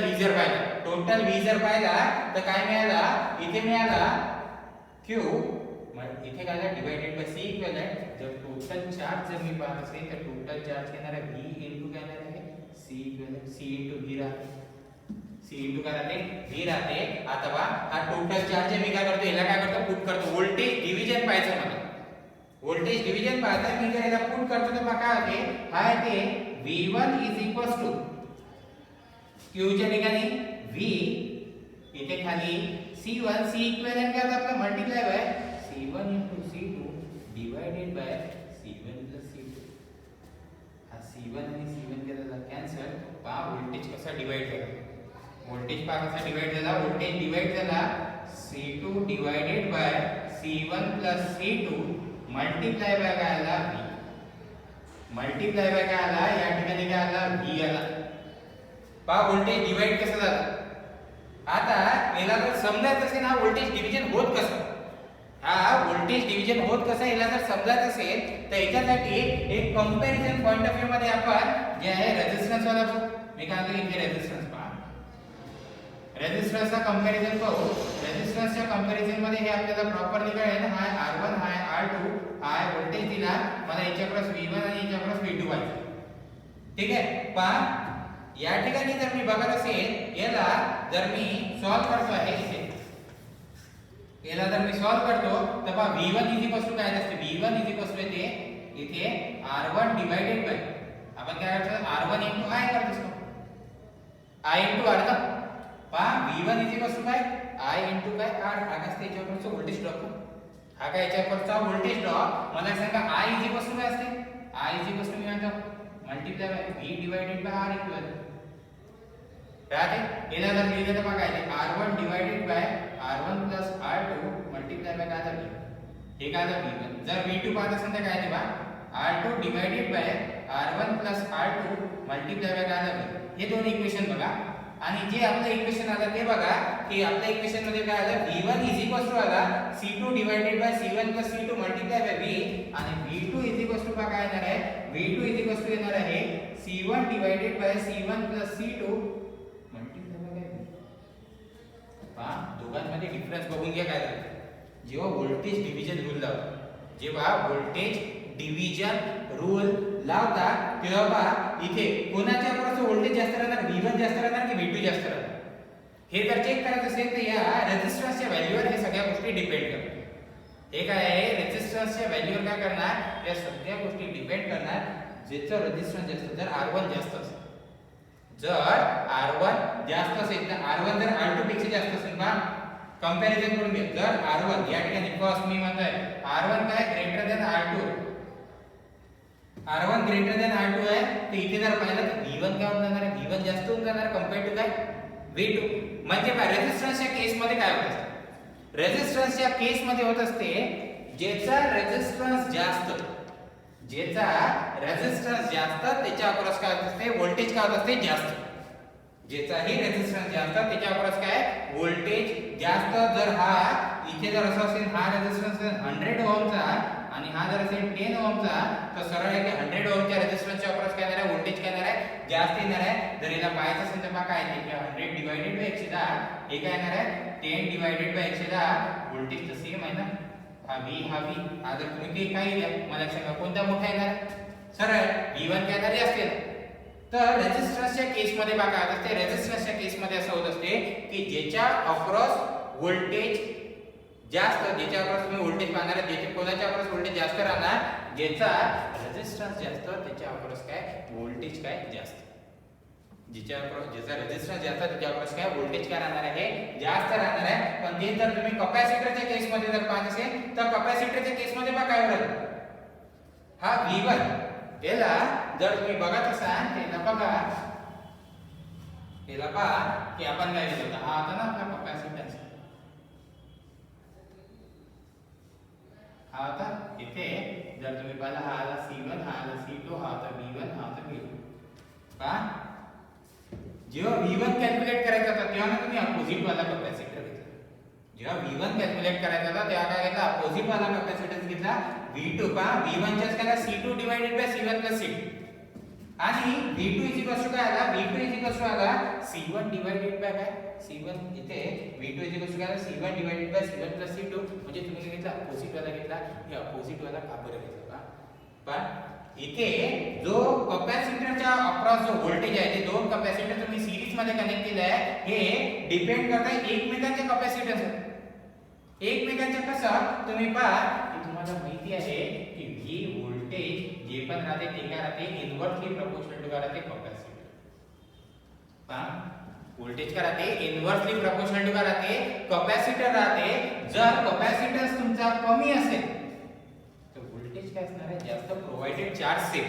V जर पाहिला तर काय मिळाला इथे मिळाला Q मग इथे काय डिवाइडेड बाय C इक्विव्हॅलेंट. जर टोटल चार्ज जर मी पाहत असेल तर टोटल चार्ज घेणार आहे V इनटू काय आहे C equivalent C into V राहते. C इनटू काय राहते V राहते. आता पहा हा टोटल चार्ज मी काय करतो याला काय करतो पुट करतो. व्होल्टेज डिव्हिजन पाहायचं मला. व्होल्टेज डिव्हिजन पाहता मी जर याला पुट करतो तर पहा काय होते हा येते V1 Q च्या ठिकाणी V इथे खाली C1 C इक्विव्हॅलेंट काय होतं आपलं multiply by C1 C2 divided by C1 C2. हा C1 आणि C1 केला कॅन्सल. पहा व्होल्टेज कसा डिवाइड झाला. व्होल्टेज पहा कसा डिवाइड झाला. व्होल्टेज डिवाइड झाला C2 divided by C1 C2 multiply by काय आला V. मल्टिप्लाय बाय काय आला या ठिकाणी काय आला V आला. पहा व्होल्टेज डिवाइड कसं झालं. आता याला जर समजायचं असेल हा व्होल्टेज डिव्हिजन होत कसं. हा व्होल्टेज डिव्हिजन होत कसं याला जर समजायचं असेल तर याच्यासाठी एक कंपॅरिझन पॉइंट ऑफ व्ह्यू मध्ये आपण जे आहे रेझिस्टन्स वाला मी काय म्हणतो इथे रेझिस्टन्स पहा. रेझिस्टन्सचा कंपॅरिझन पाहू. रेझिस्टन्सच्या कंपॅरिझन मध्ये हे आपल्याला प्रॉपरली कळेल. हा R1 हा R2 हा व्होल्टेज दिला मला याच्या क्रॉस V1 आणि याच्या क्रॉस V2 पाहिजे. ठीक आहे. पहा या ठिकाणी जर मी बघत असेल याला जर मी सॉल्व करतो आहे इथे याला जर मी सॉल्व करतो तर पहा V1 काय असते V1 येते इथे R1 डिवाइडेड बाय आपण काय करतो R1 I करत असतो I R ना. पहा V1 काय I काय R हा असते याच्यावरचा व्होल्टेज ड्रॉप. हा काय याच्यावरचा व्होल्टेज ड्रॉप मला सांगा I काय असते I मी म्हणतो multiply by V divided by R equal राहते. याला जर लिहिलं तर बघा इथे R1 divided by R1 plus R2 multiply by काय झालं हे काय झालं V1. जर V2 पाहत असेल तर काय ते पहा R2 divided by R1 plus R2 multiply by काय झालं हे दोन इक्वेशन बघा. आणि जे आपलं इक्वेशन आलं ते बघा की आपल्या इक्वेशन मध्ये काय आलं V1 आला C2 divided by C1 plus C2 multiply by V आणि V2 काय येणार आहे V2 येणार आहे C1 divided by C1 plus C2 दोघांमध्ये डिफरन्स बघून घ्या काय झालं. जेव्हा व्होल्टेज डिव्हिजन रूल लावता तेव्हा पहा इथे कोणाच्या अक्रॉस व्होल्टेज जास्त राहणार V1 जास्त राहणार की V2 जास्त राहणार हे जर चेक करायचं असेल तर या रेझिस्टन्सच्या व्हॅल्यूवर हे सगळ्या गोष्टी डिपेंड करतात. हे काय आहे रेझिस्टन्सच्या व्हॅल्यूवर काय करणार या सगळ्या गोष्टी डिपेंड करणार. ज्याचा रेझिस्टन्स जास्त जर R1 जास्त असेल जर R1 जास्त असेल तर R1 जर R2 पेक्षा जास्त असेल बा कंपॅरिझन करून घ्या. जर R1 या ठिकाणी फर्स्ट मी म्हणतोय R1 काय greater than R2 R1 greater than R2 आहे तर इथे जर पाहिलं तर V1 काय होऊन जाणार आहे V1 जास्त होऊन जाणार कंपेअर टू काय V2. म्हणजे रेझिस्टन्सच्या केस मध्ये काय होत असते रेझिस्टन्सच्या केस मध्ये होत असते ज्याचा रेझिस्टन्स जास्त त्याच्या अक्रॉस काय होत असते व्होल्टेज काय होत असते जास्त. ज्याचाही रेझिस्टन्स जास्त त्याच्या अक्रॉस काय व्होल्टेज जास्त. जर हा इथे जर असं असेल हा रेझिस्टन्स 100 ओहमचा आणि हा जर असेल 10 ओहमचा तर सरळ आहे की 100 ओहमच्या रेझिस्टन्सच्या अक्रॉस काय येणार आहे, व्होल्टेज काय येणार आहे, जास्त येणार आहे. जर याला पाहायचं असेल तर काय आहे की 100 डिवाइडेड बाय 110 हे काय येणार आहे 10 डिवाइडेड बाय 110. व्होल्टेज तर सेम आहे ना, हा V. हा जर तुम्ही ते काय घ्या मला सांगा कोणता मोठा येणार, सरळ V1 काय येणार जास्त येणार. तर रेझिस्टन्सच्या केसमध्ये बघा काय होत असते, रेझिस्टन्सच्या केसमध्ये असं होत असते की ज्याच्या अक्रॉस व्होल्टेज जास्त, ज्याच्या अक्रॉस तुम्ही व्होल्टेज पाहणार आहे, ज्याच्या कोणाच्या अक्रॉस व्होल्टेज जास्त राहणार, ज्याचा रेझिस्टन्स जास्त त्याच्या अक्रॉस काय व्होल्टेज काय जास्त. ज्याच्या रेझिस्टन्स जास्त त्याच्या अक्रॉस काय व्होल्टेज काय राहणार आहे जास्त राहणार आहे. पण ते जर तुम्ही कॅपॅसिटरच्या केसमध्ये जर पाहत असेल तर कॅपॅसिटरच्या केसमध्ये बघा काय होईल, हा V1 याला जर तुम्ही बघत असाल त्याला बघा, याला पहा की आपण काय केलं होतं, हा होता ना आपला कॅपॅसिटन्स, हा होता इथे जर तुम्ही पाहिला हा आला C1, हा आला C2, हा होता V1, हा होता V2. पहा जेव्हा V1 कॅल्क्युलेट करायचा होता तेव्हा ना तुम्ही अपोजिट वाला कॅपॅसिटर घेतला. जेव्हा V1 कॅल्क्युलेट करायचा होता तेव्हा काय घेतला, अपोजिट वाला कॅपॅसिटन्स घेतला V2. पहा V1 च्याच काय C2 divided by C1 plus C2 आणि V2 इज इक्वल टू काय आला, V2 इज इक्वल टू आला C1 डिवाइडेड बाय काय C1. इथे V2 इज इक्वल टू काय आला C1 divided by C1 plus C2. म्हणजे तुम्ही घेतला अपोजिट वाला घेतला, हे अपोजिट वाला का बरं घेतला पहा इथे जो कॅपॅसिटरच्या अक्रॉस जो व्होल्टेज आहे ते दोन कॅपॅसिटर तुम्ही सीरीज मध्ये कनेक्ट केले आहे हे डिपेंड करतात एकमेकांच्या कॅपॅसिटन्सवर. एकमेकांच्या कसं तुम्ही पहा की तुम्हाला माहिती आहे की V व्होल्टेज जे पण राहते ते काय राहते इन्व्हर्सली प्रोपोर्शनल टू काय राहते कॅपॅसिटर. पहा व्होल्टेज काय राहते इन्व्हर्सली प्रोपोर्शनल टू काय राहते कॅपॅसिटर राहते. जर कॅपॅसिटन्स तुमचा कमी असेल तर व्होल्टेज काय असणार आहे जास्त. Provided charge same,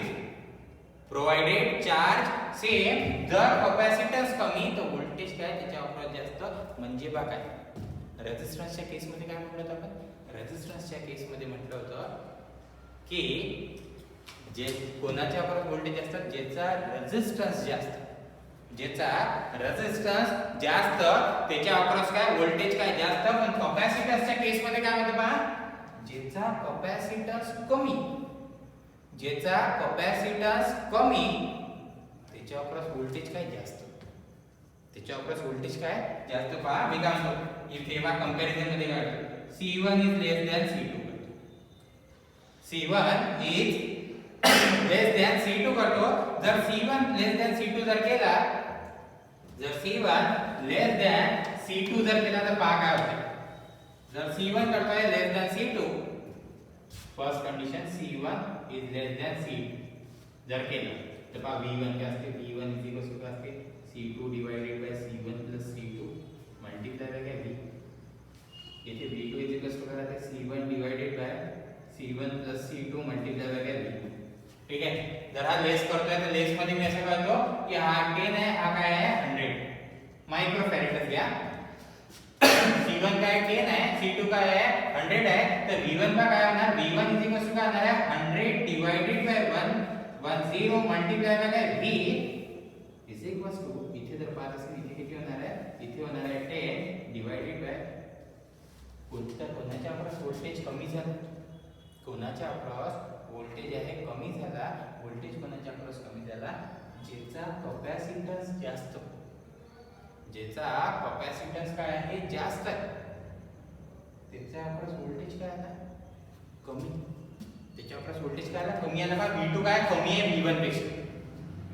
provided charge same. जर कॅपॅसिटन्स कमी तर व्होल्टेज काय त्याच्या अक्रॉस जास्त. म्हणजे बघा काय रेझिस्टन्सच्या केसमध्ये काय म्हटलं होतं आपण, रेझिस्टन्सच्या केसमध्ये म्हटलं होतं की जे कोणाच्या अक्रॉस व्होल्टेज असतात ज्याचा रेझिस्टन्स जास्त, ज्याचा रेझिस्टन्स जास्त त्याच्या अक्रॉस काय व्होल्टेज काय जास्त. पण कॅपॅसिटन्सच्या केसमध्ये काय म्हणते पहा, ज्याचा कॅपॅसिटन्स कमी, ज्याचा कॅपॅसिटन्स कमी त्याच्या अक्रॉस व्होल्टेज काय जास्त, त्याच्या अक्रॉस व्होल्टेज काय जास्त. पहा मी काय म्हणतो इथे बघा कंपॅरिझन मध्ये काय करतो, C1 is less than C2 करतो, C1 is less than C2 करतो. जर C1 लेस दॅन C2 जर केला, जर C1 लेस दॅन C2 जर केला तर पहा काय होते. जर C1 करतोय less than C2, first condition C1 is less than C2 जर केलं तर पहा V1 काय असते, V1 इज इक्वल टू काय असते C2 divided by C1 plus C2 multiply by काय V. इथे V2 इज इक्वल टू काय आहे C1 divided by C1 plus C2 multiply by काय V. ठीक आहे. जर हा लेस करतोय तर लेस मध्ये मी असं करतो की हा 10 आहे, हा काय आहे 100 मायक्रोफॅरेड घ्या. C1 काय 10 आहे, C2 काय आहे 100 आहे. तर V1 का काय होणार, V1 इज इक्वल टू काय होणार आहे 100 डिवाइडेड बाय 110 मल्टीप्लाय बाय काय V इज इक्वल टू, इथे जर पाहत असेल इथे किती होणार आहे, इथे होणार आहे 10 डिवाइडेड बाय कोणाच्या अक्रॉस व्होल्टेज कमी झालं, कोणाच्या अक्रॉस व्होल्टेज आहे कमी झाला, व्होल्टेज कोणाच्या अक्रॉस कमी झाला ज्याचा कॅपॅसिटन्स जास्त, ज्याचा कॅपॅसिटन्स काय आहे जास्त आहे त्याच्या अक्रॉस व्होल्टेज काय आला कमी, त्याच्या अक्रॉस व्होल्टेज काय आला कमी आला. का V2 काय कमी आहे V1 पेक्षा,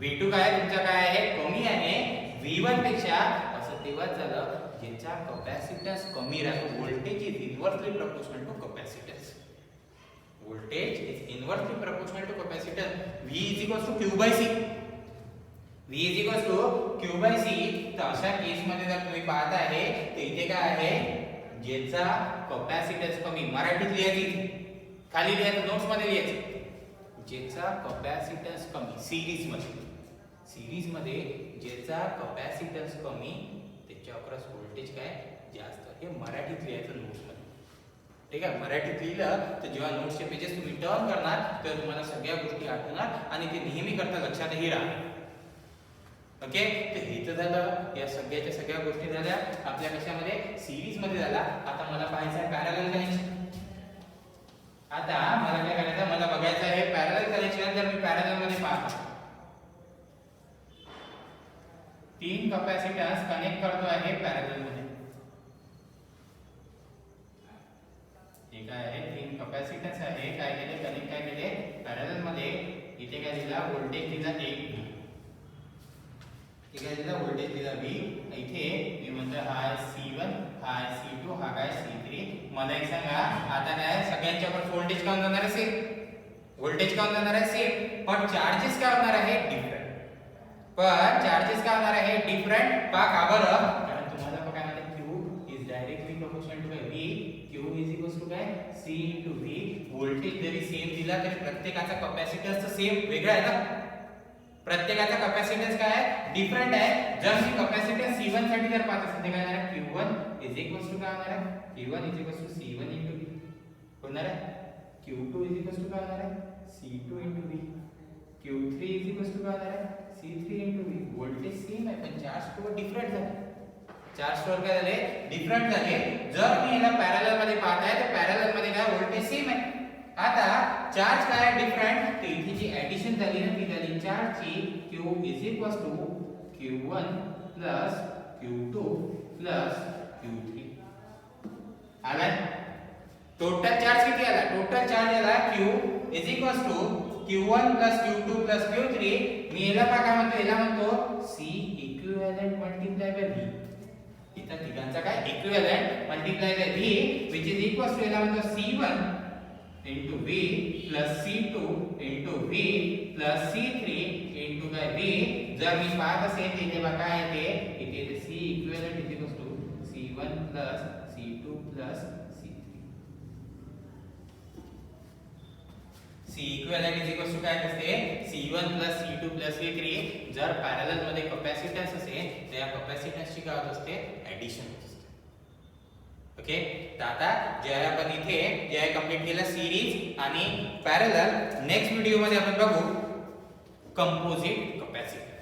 V2 काय तुमचा काय आहे कमी आहे V1 पेक्षा. असं तेव्हाच झालं ज्याचा कॅपॅसिटन्स कमी राहतो. Voltage is inversely proportional to capacitance, voltage is inversely proportional to capacitance. V is equal to Q by C, V is equal to Q by C. तर अशा केस मध्ये जर तुम्ही पाहत आहे तर इथे काय आहे ज्याचा कॅपॅसिटन्स कमी, मराठीत लिहायची खाली लिहायचं नोट्स मध्ये लिहायचं, ज्याचा कॅपॅसिटन्स कमी सीरीज मध्ये, सीरीज मध्ये ज्याचा कॅपॅसिटन्स कमी त्याच्या अक्रॉस व्होल्टेज काय जास्त. हे मराठीत लिहायचं नोट्स मध्ये. ठीक आहे. मराठीत लिहिलं तर जेव्हा नोट्सचे पेजेस तुम्ही टर्न करणार तर तुम्हाला सगळ्या गोष्टी आठवणार आणि ते नेहमी करता लक्षातही राहणार. ओके. तर हे तर झालं, या सगळ्याच्या सगळ्या गोष्टी झाल्या आपल्या कशामध्ये सीरीज मध्ये झाला. आता मला पाहायचं आहे पॅरलल कनेक्शन. आता मला काय करायचं, मला बघायचं आहे पॅरलल कनेक्शन. जर मी पॅरलल मध्ये पाहतो, 3 कॅपॅसिटन्स कनेक्ट करतो आहे पॅरलल मध्ये. हे काय आहे, 3 कॅपॅसिटन्स आहे. काय केले, कनेक्ट काय केले पॅरलल मध्ये. इथे काय दिला, व्होल्टेज दिला 1 V. ठीक आहे, दिला व्होल्टेज दिला V. इथे मी म्हणतो हा आहे C1, हा आहे C2, हा काय C3. मला एक सांगा, आता काय सगळ्यांच्यावर व्होल्टेज काऊन जाणार आहे सेम, व्होल्टेज काऊन जाणार आहे सेम, पण चार्जेस काय होणार आहे डिफरंट. पण चार्जेस काय होणार आहे डिफरंट. का बरं, कारण तुम्हाला काय माहिती, Q is directly proportional to V. Q is equal to काय C into V. व्होल्टेज जरी सेम दिला तरी प्रत्येकाचा कॅपॅसिटन्स सेम वेगळा आहे ना, प्रत्येकाचा कॅपॅसिटन्स काय आहे डिफरंट आहे. जर मी कॅपॅसिटन्स C1 साठी जर पाहत असेल तर काय होणार आहे, Q1 इज इक्वल टू काय होणार आहे, Q1 is equal to C1 into V होणार आहे. Q2 इज इक्वल टू काय होणार आहे, C2 into V. Q3 is equal to काय होणार आहे, C3 into V. Voltage same आहे पण चार्ज स्टोअर डिफरंट झाले, चार्ज स्टोअर काय झाले डिफरंट झाले. जर मी याला पॅरलल मध्ये पाहत आहे तर पॅरलल मध्ये काय व्होल्टेज सेम आहे. आता चार्ज काय डिफरंट, तर इथे जी ऍडिशन झाली ना ती झाली चार्जची. Q is equal to Q1 plus Q2 plus Q3 आला. टोटल चार्ज किती आला, टोटल चार्ज आला Q is equal to Q1 plus Q2 plus Q3. मी याला काय म्हणतो, याला म्हणतो C equivalent multiply by V. इथं तिघांचा काय equivalent multiply by V which is equal to याला म्हणतो C1 into V plus C2 into V plus C3 into काय V. जर मी पाहत असेल तिथे बघा काय येते, इथे C equivalent is equal to C1 plus C2 plus C3. C equivalent is equal to काय असते, C1 plus C2 plus C3. जर पॅरलल मध्ये कॅपॅसिटन्स असेल तर या कॅपॅसिटन्सची काय होत असते, ऍडिशन होत असते. ओके, तर आता जे आहे आपण इथे जे आहे कंप्लीट केलं सिरीज आणि पॅरलल. नेक्स्ट व्हिडिओ मध्ये आपण बघू कंपोजिट कॅपॅसिटर.